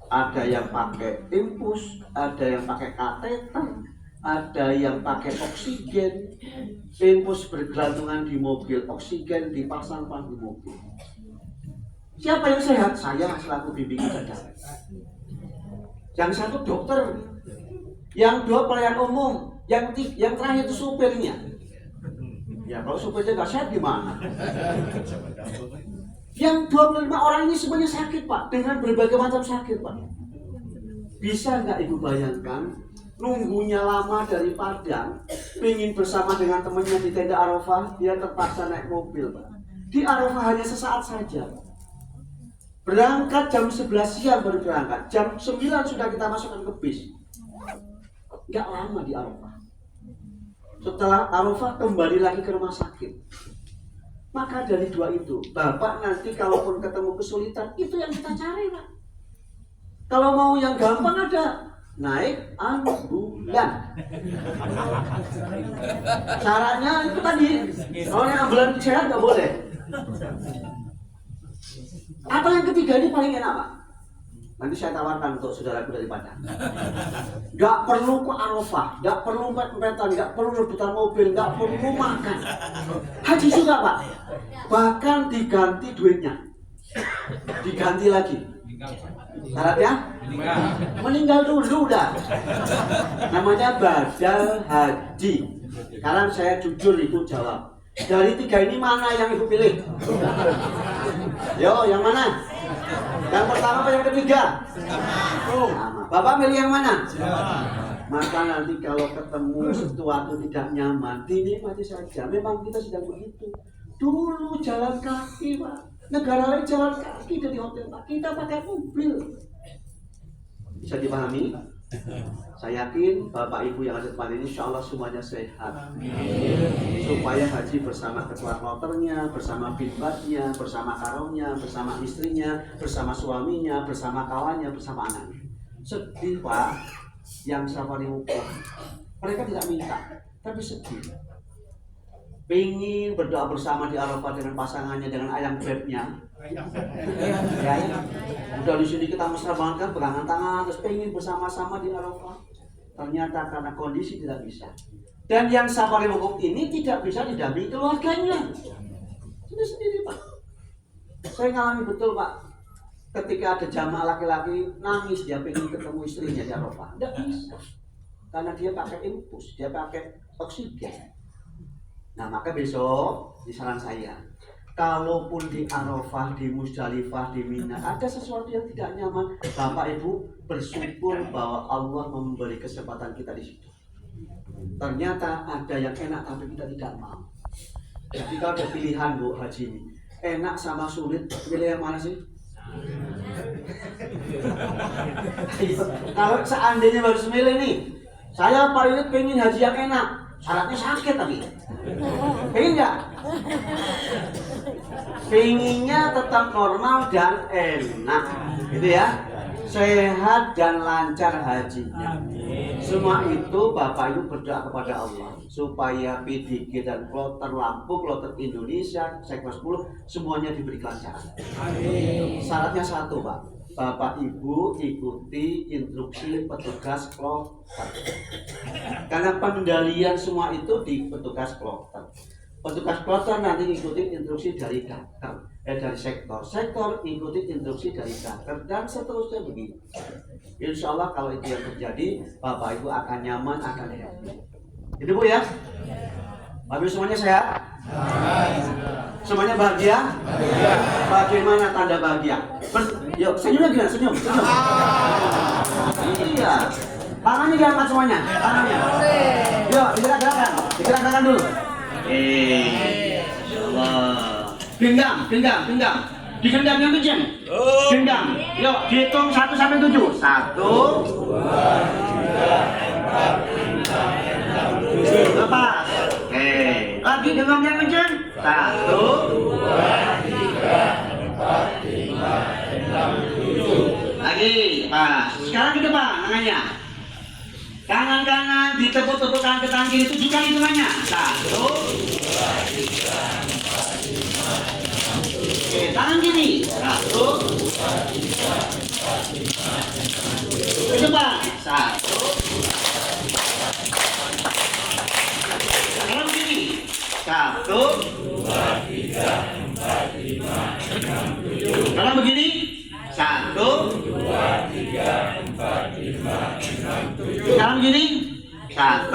ada yang pakai infus, ada yang pakai kateter, ada yang pakai oksigen. Infus bergelantungan di mobil, oksigen dipasang di mobil. Siapa yang sehat? Saya selaku bimbingan ibadah. Yang satu dokter, yang dua pelayan umum, yang terakhir itu supirnya. Ya kalau supirnya nggak sehat gimana? Yang 25 orang ini semuanya sakit, Pak, dengan berbagai macam sakit, Pak. Bisa nggak Ibu bayangkan nunggunya lama dari Padang, ingin bersama dengan temannya di tenda Arafah, dia terpaksa naik mobil, Pak. Di Arafah hanya sesaat saja, Pak. Berangkat jam 11 siang baru berangkat, jam 9 sudah kita masukkan ke bis. Nggak lama di Arafah. Setelah Arafah kembali lagi ke rumah sakit. Maka dari dua itu, Bapak nanti kalaupun ketemu kesulitan, itu yang kita cari, Pak. Kalau mau yang gampang ada, naik ambulan. Caranya itu tadi, kalau yang ambulan sehat nggak boleh. Atau yang ketiga ini paling enak, Pak. Nanti saya tawarkan untuk saudaraku dari Padang. Gak perlu ke Arafah, gak perlu empet-empetan, gak perlu rebutan mobil, gak perlu makan. Haji juga, Pak. Bahkan diganti duitnya. Diganti lagi. Syaratnya? Meninggal dulu dah. Namanya badal haji. Sekarang saya jujur Ibu jawab. Dari tiga ini mana yang Ibu pilih? Yo, yang mana? Yang pertama apa yang ketiga? Sama. Bapak milih yang mana? Maka nanti kalau ketemu sesuatu tidak nyaman, dinikmati saja. Memang kita sedang begitu. Dulu jalan kaki, Pak. Negara lain jalan kaki dari hotel, Pak. Kita pakai mobil. Bisa dipahami? Saya yakin Bapak Ibu yang ada di depan ini insya Allah semuanya sehat. Supaya haji bersama ketua kloternya, bersama bimbatnya, bersama karonnya, bersama istrinya, bersama suaminya, bersama kawannya, bersama anaknya. Sedih, Pak, yang safari wukuf. Mereka tidak minta, tapi sedih. Pengen berdoa bersama di Arafah dengan pasangannya, dengan ayam bebnya. Ya, udah di sini kita mesra banget kan, pegangan tangan, terus pengen bersama-sama di Arafah. Ternyata karena kondisi tidak bisa. Dan yang safari wukuf ini tidak bisa didampingi keluarganya. Sendiri, Pak. Saya ngalami betul, Pak. Ketika ada jamaah laki-laki nangis, dia pengen ketemu istrinya di Arafah. Tidak bisa. Karena dia pakai infus, dia pakai oksigen. Nah, maka besok di saran saya, kalaupun di Arafah, di Musdalifah, di Mina ada sesuatu yang tidak nyaman, Bapak Ibu bersyukur bahwa Allah memberi kesempatan kita di situ. Ternyata ada yang enak tapi kita tidak mau. Jadi kalau ada pilihan, Bu, haji ini enak sama sulit, pilih yang mana sih? Kalau seandainya harus milih nih, saya paling pengen haji yang enak. Syaratnya sakit tapi pengen nggak? Pengennya tetap normal dan enak, gitu ya, sehat dan lancar hajinya. Semua itu Bapak Ibu berdoa kepada Allah supaya PDG dan kloter Lampung, kloter Indonesia, sektor 10 semuanya diberi kelancaran. Syaratnya satu, Pak. Bapak Ibu ikuti instruksi petugas kloter. Karena pengendalian semua itu di petugas kloter. Petugas kloter nanti ikuti instruksi dari dakter, dari sektor. Sektor ikuti instruksi dari dakter dan seterusnya begitu. Insya Allah kalau itu yang terjadi, Bapak Ibu akan nyaman, akan happy. Itu, Bu, ya. Bapak Ibu semuanya sehat? Semuanya bahagia? Bagaimana tanda bahagia? Yuk, senyumnya gimana? Senyum. Iya. Tangannya diangkat semuanya. Tangannya. Yuk, digerak-gerakan dulu. Insya Allah. Genggam. Digenggam yang kenceng. Genggam. Yuk, dihitung 1 sampai 7. 1, 2, 3, 4, 5, 6, 7. Lepas. Oke. Lagi genggam yang kenceng. 1, 2, 3, 4, 5, 6, 7. Lagi. Pas. Sekarang ke depan tangannya. Tangan kanan ditepuk-tepuk tangan ke tangan kiri 7 kali hitungannya. 1, 2, 3, 4, 5, 6, 7. Oke, tangan kiri. 1, 2, 3, 4, 5, 6, 7. Ke depan. 1. Tangan kiri. 1, 2, 3, 4, 5, 6, 7. Kalau begini. 1, 2, 3, 4, 5, 6, 7. Sekarang begini. 1,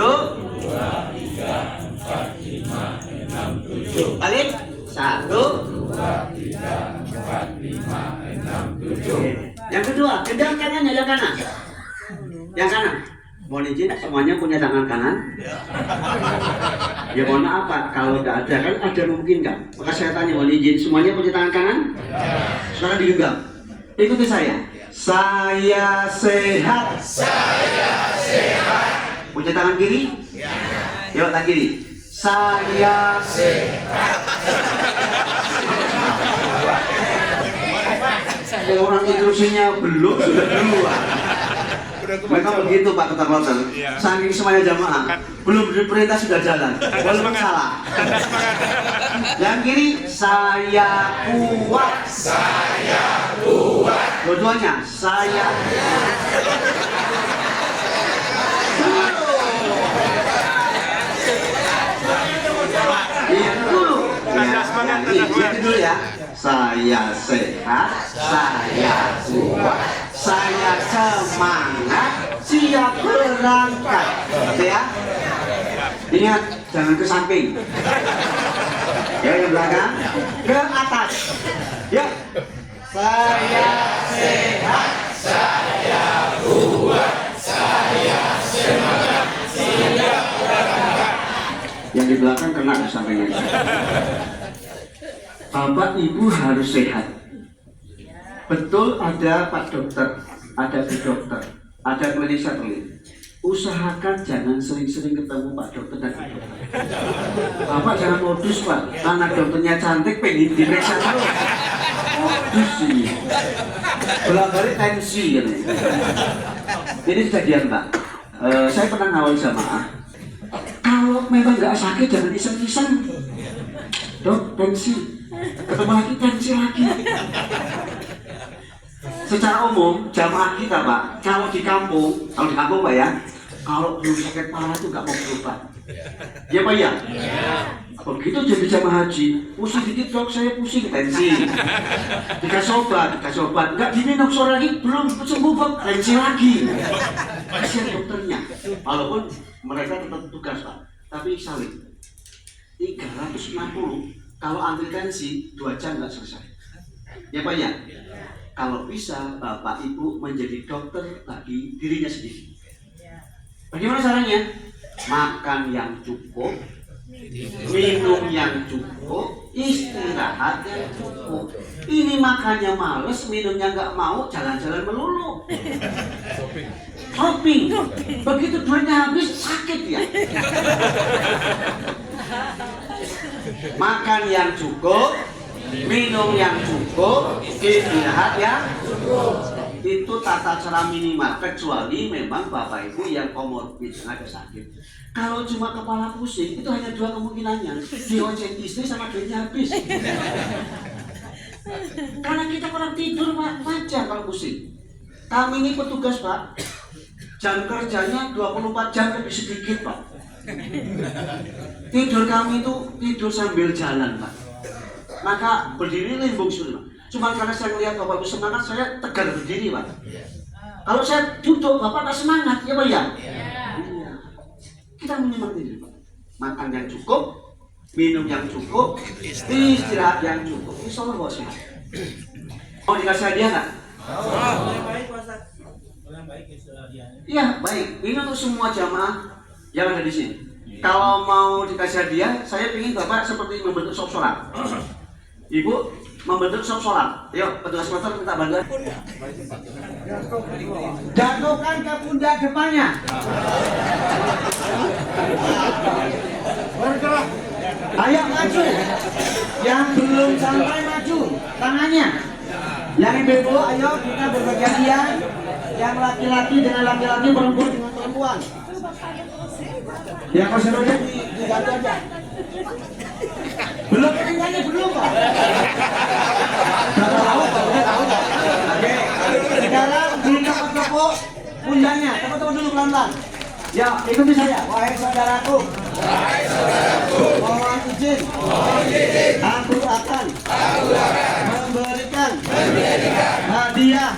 2, 3, 4, 5, 6, 7. Balik. 1, 2, 3, 4, 5, 6, 7. Yang kedua, genggam tangannya yang kanan. Yang kanan. Mohon izin, semuanya punya tangan kanan? Ya mohon maaf Pak, kalau tidak ada kan ada mungkin kan? Maka saya tanya, mohon izin, semuanya punya tangan kanan? Sekarang digenggam. Ikuti saya. Saya sehat. Saya sehat. Punya tangan kiri? Yuk, tangan kiri. Saya sehat. Orang instruksinya belum, sudah keluar. Mereka begitu Pak Ketua Kloter. Saking semuanya jamaah, belum diperintah sudah jalan. Walaupun salah. Yang kiri, saya kuat. Saya kuat. Dua-duanya, saya. Iya dulu. Iya dulu ya. Saya sehat, saya kuat, saya semangat, siap berangkat. Oke ya. Ingat, jangan ke samping. Ya, yang belakang, ke atas. Ya. Saya sehat, saya kuat, saya semangat, siap berangkat. Yang di belakang kena ke sampingnya. Bapak Ibu harus sehat. Betul ada Pak Dokter, ada Bu Dokter, ada klinik satelit. Usahakan jangan sering-sering ketemu Pak Dokter dan Bu Dokter. Bapak jangan modus Pak, karena dokternya cantik pengen diperiksa terus. Modus ini. Belakang tensi kan. Ini kejadian Pak. Saya pernah ngawal jamaah. Kalau memang nggak sakit jangan iseng-iseng. Dok, tensi. Ketemu lagi tensi lagi. Secara umum jamaah kita Pak, kalau di kampung Pak ya, kalau belum sakit parah itu nggak mau berobat. Ya Pak ya. Begitu jadi jamaah haji, pusing dikit dok, saya pusing tensi. Dikasih obat, nggak diminum sore lagi, belum sembuh Pak, tensi lagi. Kasihan dokternya. Walaupun mereka tetap tugas Pak, tapi saling 360. Kalau antri tensi 2 jam nggak selesai. Ya Pak ya. Kalau bisa Bapak Ibu menjadi dokter bagi dirinya sendiri. Bagaimana caranya? Makan yang cukup, minum yang cukup, istirahat yang cukup. Ini makannya males, minumnya nggak mau, jalan-jalan melulu. Shopping. Begitu duitnya habis sakit ya. Makan yang cukup, minum yang cukup, istirahat yang cukup. Itu tata cara minimal, kecuali memang Bapak Ibu yang komorbid, ada sakit. Kalau cuma kepala pusing, itu hanya 2 kemungkinannya. Dioceng istri sama duitnya habis. Karena kita kurang tidur Pak, wajar kalau pusing. Kami ini petugas Pak, jam kerjanya 24 jam lebih sedikit Pak. Tidur kami itu tidur sambil jalan Pak. Maka berdiri limbung sulit Pak. Cuma karena saya melihat Bapak Ibu semangat, saya tegar berdiri Pak. Kalau saya duduk, Bapak nggak semangat ya Pak ya? Iya. Kita menyimak diri Pak. Makan yang cukup, minum yang cukup, istirahat yang cukup. Insya Allah bos. Mau dikasih hadiah nggak? Iya baik. Ini untuk semua jamaah yang ada di sini. Kalau mau dikasih hadiah, saya ingin Bapak seperti membentuk sholat. Ibu membentuk sholat. Yuk, petugas kloter kita bantu. Jatuhkan ke pundak depannya. Bergerak. Ayo maju. Yang belum sampai maju tangannya. Yang ibu, ayo kita berbagian. Yang laki-laki dengan laki-laki, perempuan dengan perempuan. Yang kursi roda diganti aja. Belum nyanyi belum Pak? Udah tahu. Oke. Sekarang ditepuk-tepuk pundaknya. Tepuk-tepuk dulu pelan-pelan. Ya, ikuti saya. Wahai saudaraku. Mohon izin. Aku akan memberikan hadiah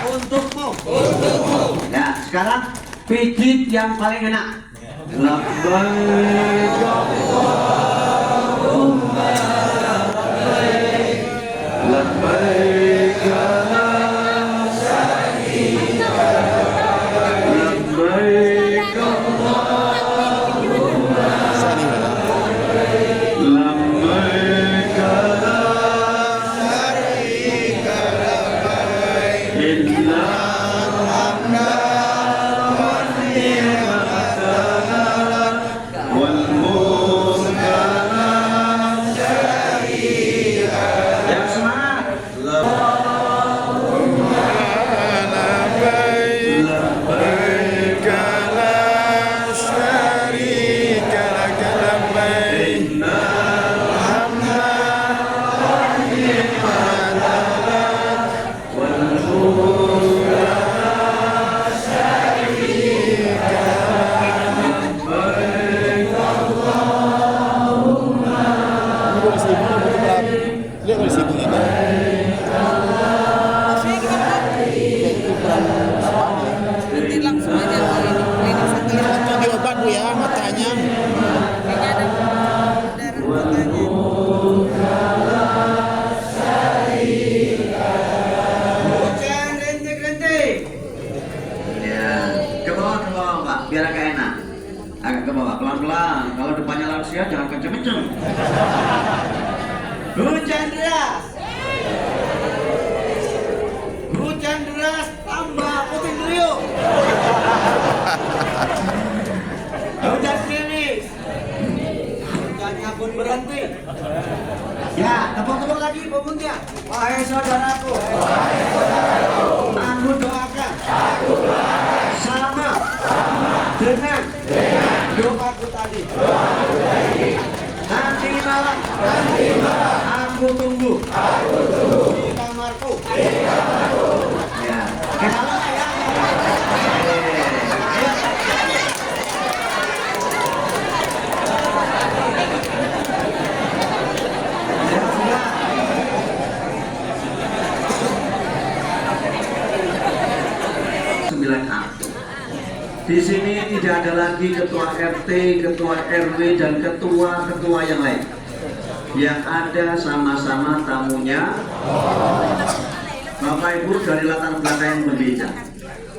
untukmu. Ya, sekarang pijit yang paling enak. Labbaik Allahumma labbaik, labbaik la syarika lak, labbaik Allahumma labbaik, labbaik la syarika lak, innal hamda wan ni'mata wal mulka la syarika lak. Yang semangat. Allahumma labbaik, labbaik la syarika lak, labbaik, innal hamda wan ni'mata wal mulka la syarika lak, labbaik Allahumma Nanti langsung aja ke klinik satelit. Coba obat Bu ya matanya. Hujan rintik-rintik. Ya, ke bawah Pak, biar agak enak. Agak ke bawah, pelan-pelan. Kalau depannya lansia jangan kenceng-kenceng. Hujan deras. Hujan deras tambah puting beliung. Hujan gerimis. Hujannya pun berhenti. Ya, tepuk-tepuk lagi punggungnya. Wahai saudaraku. Aku doakan. Sama dengan doaku tadi. Nanti malam aku tunggu di kamarku. Ya. Kenalan ya. Di sini tidak ada lagi ketua RT, ketua RW, dan ketua-ketua yang lain. Yang ada sama-sama tamunya Bapak Ibu dari latar belakang yang berbeda.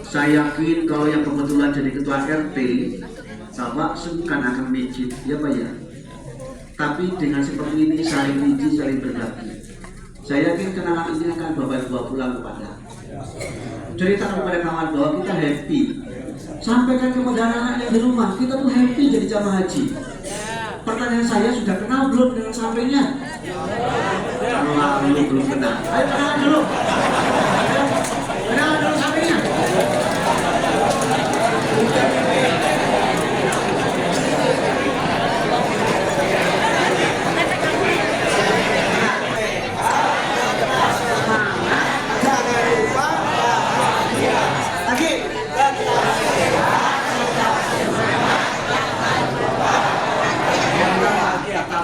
Saya yakin kalau yang kebetulan jadi ketua RT, Bapak sungkan akan mijit, ya Pak ya. Tapi dengan seperti ini saling mijit, saling berbagi. Saya yakin kenangan ini akan Bapak Ibu bawa pulang kepada. Ceritakan kepada kawan bahwa kita happy. Sampaikan kepada anak-anak yang di rumah, kita tuh happy jadi jamaah haji. Pertanyaan saya, sudah kenal belum dengan sampainya? Kalau belum kenal. Ayo kenalan dulu. Kenalan dulu sampainya.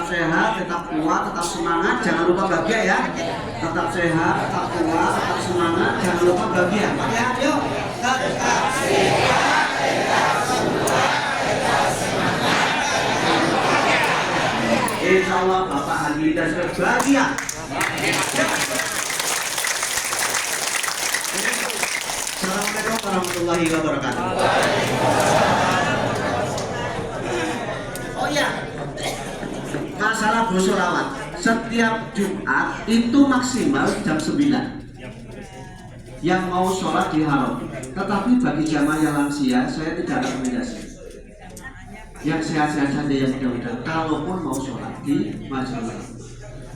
Sehat, tetap kuat, tetap semangat, jangan lupa bahagia ya. Tetap sehat, tetap kuat, tetap semangat, jangan lupa bahagia. Ya, yuk. Tetap sehat, tetap kuat, tetap semangat. Insya Allah Bapak Haji dan bahagia. Assalamualaikum warahmatullahi wabarakatuh. Oh ya. Masalah bosor awat. setiap Jumat itu maksimal jam 9 yang mau sholat di haram. Tetapi bagi jamaah yang lansia, saya tidak rekomendasi. Yang sehat-sehat saja, yang mudah-mudahan, kalaupun mau sholat di masjid.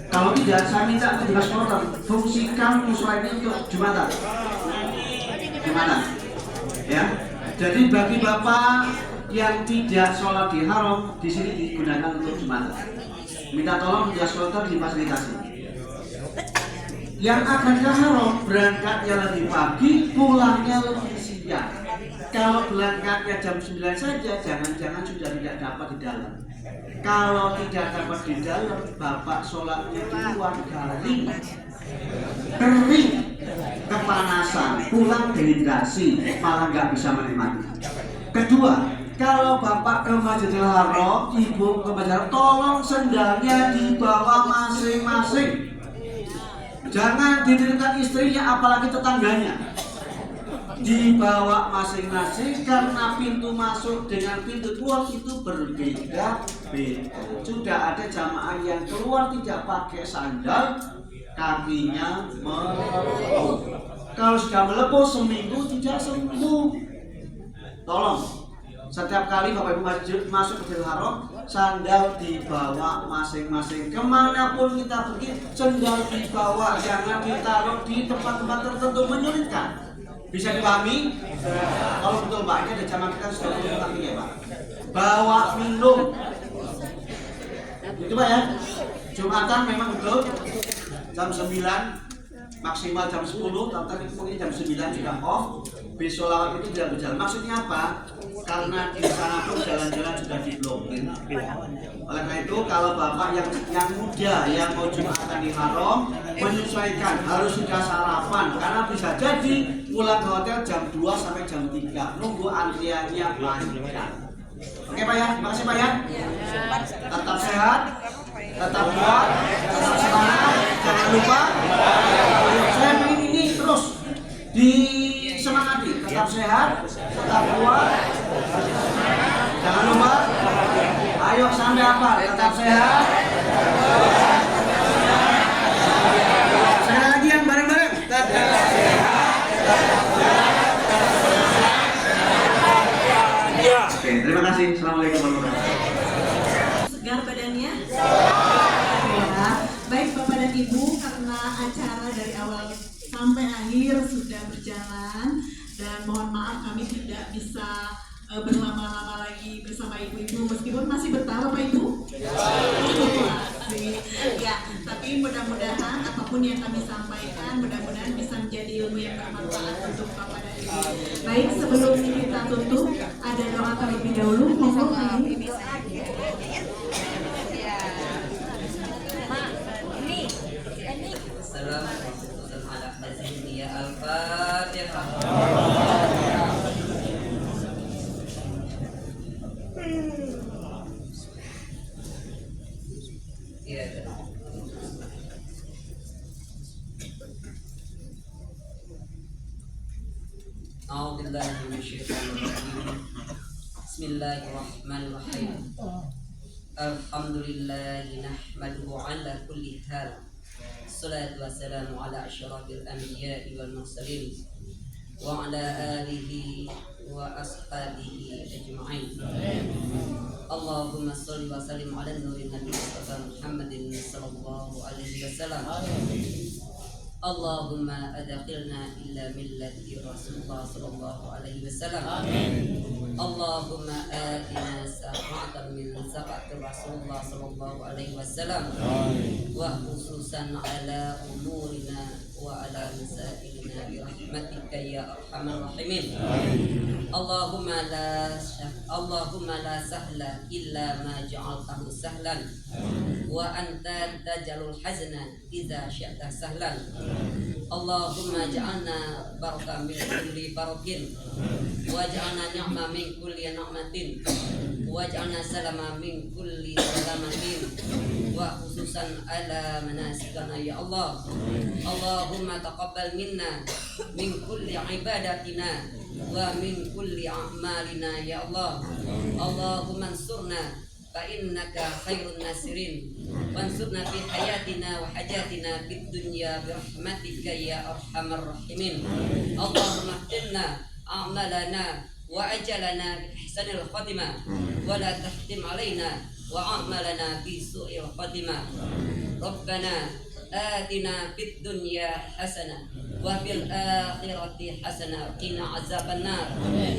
Kalau tidak, saya minta petugas kloter fungsikan musola ini untuk Jumatan. Jumatan, ya. Jadi bagi bapak yang tidak sholat di haram, di sini digunakan untuk Jumatan. Minta tolong petugas kloter difasilitasi. Yang akan ke haram berangkatnya lebih pagi, pulangnya lebih siang. Kalau berangkatnya jam 9 saja, jangan-jangan sudah tidak dapat di dalam. Kalau tidak dapat di dalam, bapak sholatnya di luar kering, kepanasan, pulang dehidrasi, malah nggak bisa menikmati. Kedua, kalau bapak ke Masjidil Haram, ibu ke Masjidil Haram, tolong sendalnya dibawa masing-masing. Jangan dititipkan istrinya, apalagi tetangganya. Dibawa masing-masing karena pintu masuk dengan pintu keluar itu berbeda-beda. Sudah ada jamaah yang keluar tidak pakai sandal, kakinya melepuh. Kalau sudah melepuh seminggu tidak sembuh. Tolong, setiap kali Bapak Ibu masuk ke Masjidil Haram, sandal dibawa masing-masing. Kemanapun kita pergi, sandal dibawa, jangan ditaruh di tempat-tempat tertentu menyulitkan. Bisa dipahami? Kalau betul Pak, ini ada jamaah kita sudah turun ya Pak. Bawa minum. Itu Pak ya. Jumatan memang betul jam 9 maksimal jam 10, tapi mungkin jam 9 sudah off. Bis sholawat itu tidak berjalan. Maksudnya apa? Karena di sana pun jalan-jalan sudah diblokir. Oleh karena itu, kalau bapak yang muda yang mau Jumatan di haram, menyesuaikan harus sudah sarapan karena bisa jadi pulang ke hotel jam 2 sampai jam 3 nunggu antriannya panjang. Oke Pak ya, makasih Pak ya. Tetap sehat, tetap kuat, tetap semangat, jangan lupa. Saya ingin ini terus disemangati, tetap sehat, tetap kuat, jangan lupa. Ayo sampai apa? Tetap sehat. Sekali lagi yang bareng-bareng. Tetap sehat. Oke, terima kasih. Assalamualaikum warahmatullahi wabarakatuh. Segar badannya? Ya. Baik Bapak dan Ibu, karena acara dari awal sampai akhir sudah berjalan dan mohon maaf kami tidak bisa berlama-lama lagi bersama ibu-ibu meskipun masih betah Bapak Ibu. Ya, tapi mudah-mudahan apapun yang kami sampaikan mudah-mudahan bisa menjadi ilmu yang bermanfaat untuk Bapak dan Ibu. Baik, sebelum kita tutup ada doa terlebih dahulu. Monggo kami. Assalamualaikum warahmatullahi wabarakatuh. Bismillahirrahmanirrahim. Alhamdulillahi nahmaduhu ala kulli hal. Salatu wassalamu ala asyrafil anbiya'i wal mursalin wa ala alihi wa ashabihi ajma'in. Allahumma shalli wa sallim ala nurin nabi Muhammadin sallallahu alaihi wasallam. Allahumma adkhilna illa millati Rasulullah sallallahu alaihi wasallam. Allahumma atina sa'atan min sa'ati Rasulullah sallallahu alaihi wasallam wa khususan ala umurina wa ala masailina bi rahmatika ya arhamar rahimin. Allahumma la sahla illa ma ja'altahu sahlan wa anta tajalul hazna idza syi'ta sahlan. Allahumma ja'alna baraka min kulli barakin waj'alna ni'ma min kulli ni'matin waj'alna salama min kulli salamatin wa khususan ala manasikana ya Allah. Allahumma taqabbal minna min kulli ibadatina wa min kulli a'malina ya Allah. Allahumma ansurna فإنك خير الناصرين وانصرنا في حياتنا وحاجاتنا في الدنيا برحمتك يا أرحم الراحمين اللهم اختمنا أعمالنا وأجلنا بإحسان الخاتمة ولا تختم علينا وأعمالنا بسوء الخاتمة ربنا آتنا في الدنيا حسنة وفي الآخرة حسنة وقنا عذاب النار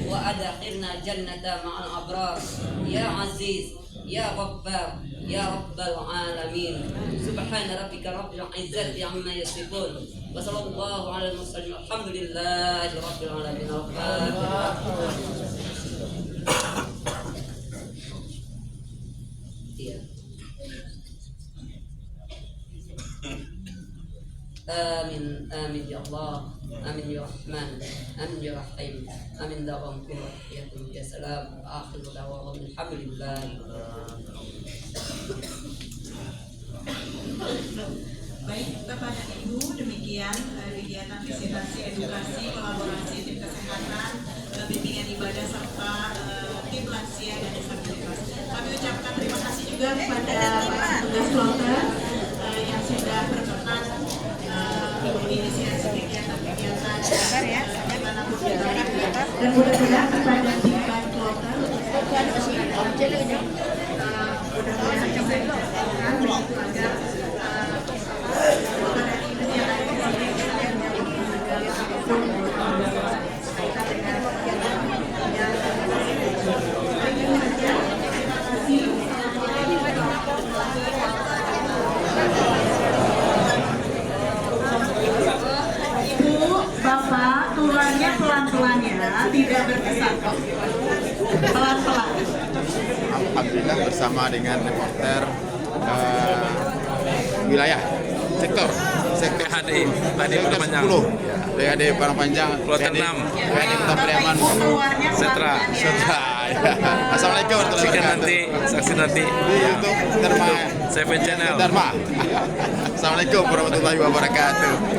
وأدخلنا جنة مع الأبرار يا عزيز يا غفار يا رب العالمين سبحان ربك رب العزة عما يصفون وصلى الله على المرسلين الحمد لله رب العالمين آمين آمين يا الله آمين يا رحمن آمين يا رحيم آمين دوام كل يا سلام آخر دعواهم الحمد لله. Baik, Bapak dan Ibu, demikian kegiatan visitasi edukasi kolaborasi tim kesehatan, bimbingan ibadah serta tim lansia dan disabilitas. Kami ucapkan terima kasih juga kepada petugas kloter yang sudah berkenan menginisiasi kegiatan-kegiatan dan mudah-mudahan kepada tim kloter mudah-mudahan bisa dilakukan begitu agar Bapak keluarnya pelan-pelan ya, tidak berkesan, pelan-pelan. Alhamdulillah bersama dengan reporter wilayah sektor PHD tadi Panjang 10 PHD Panjang Kloter 6 PHD Kota Pariaman Setra. Assalamualaikum warahmatullahi wabarakatuh. Saksi nanti di YouTube Dharma Seven Channel. Dharma. Assalamualaikum warahmatullahi wabarakatuh.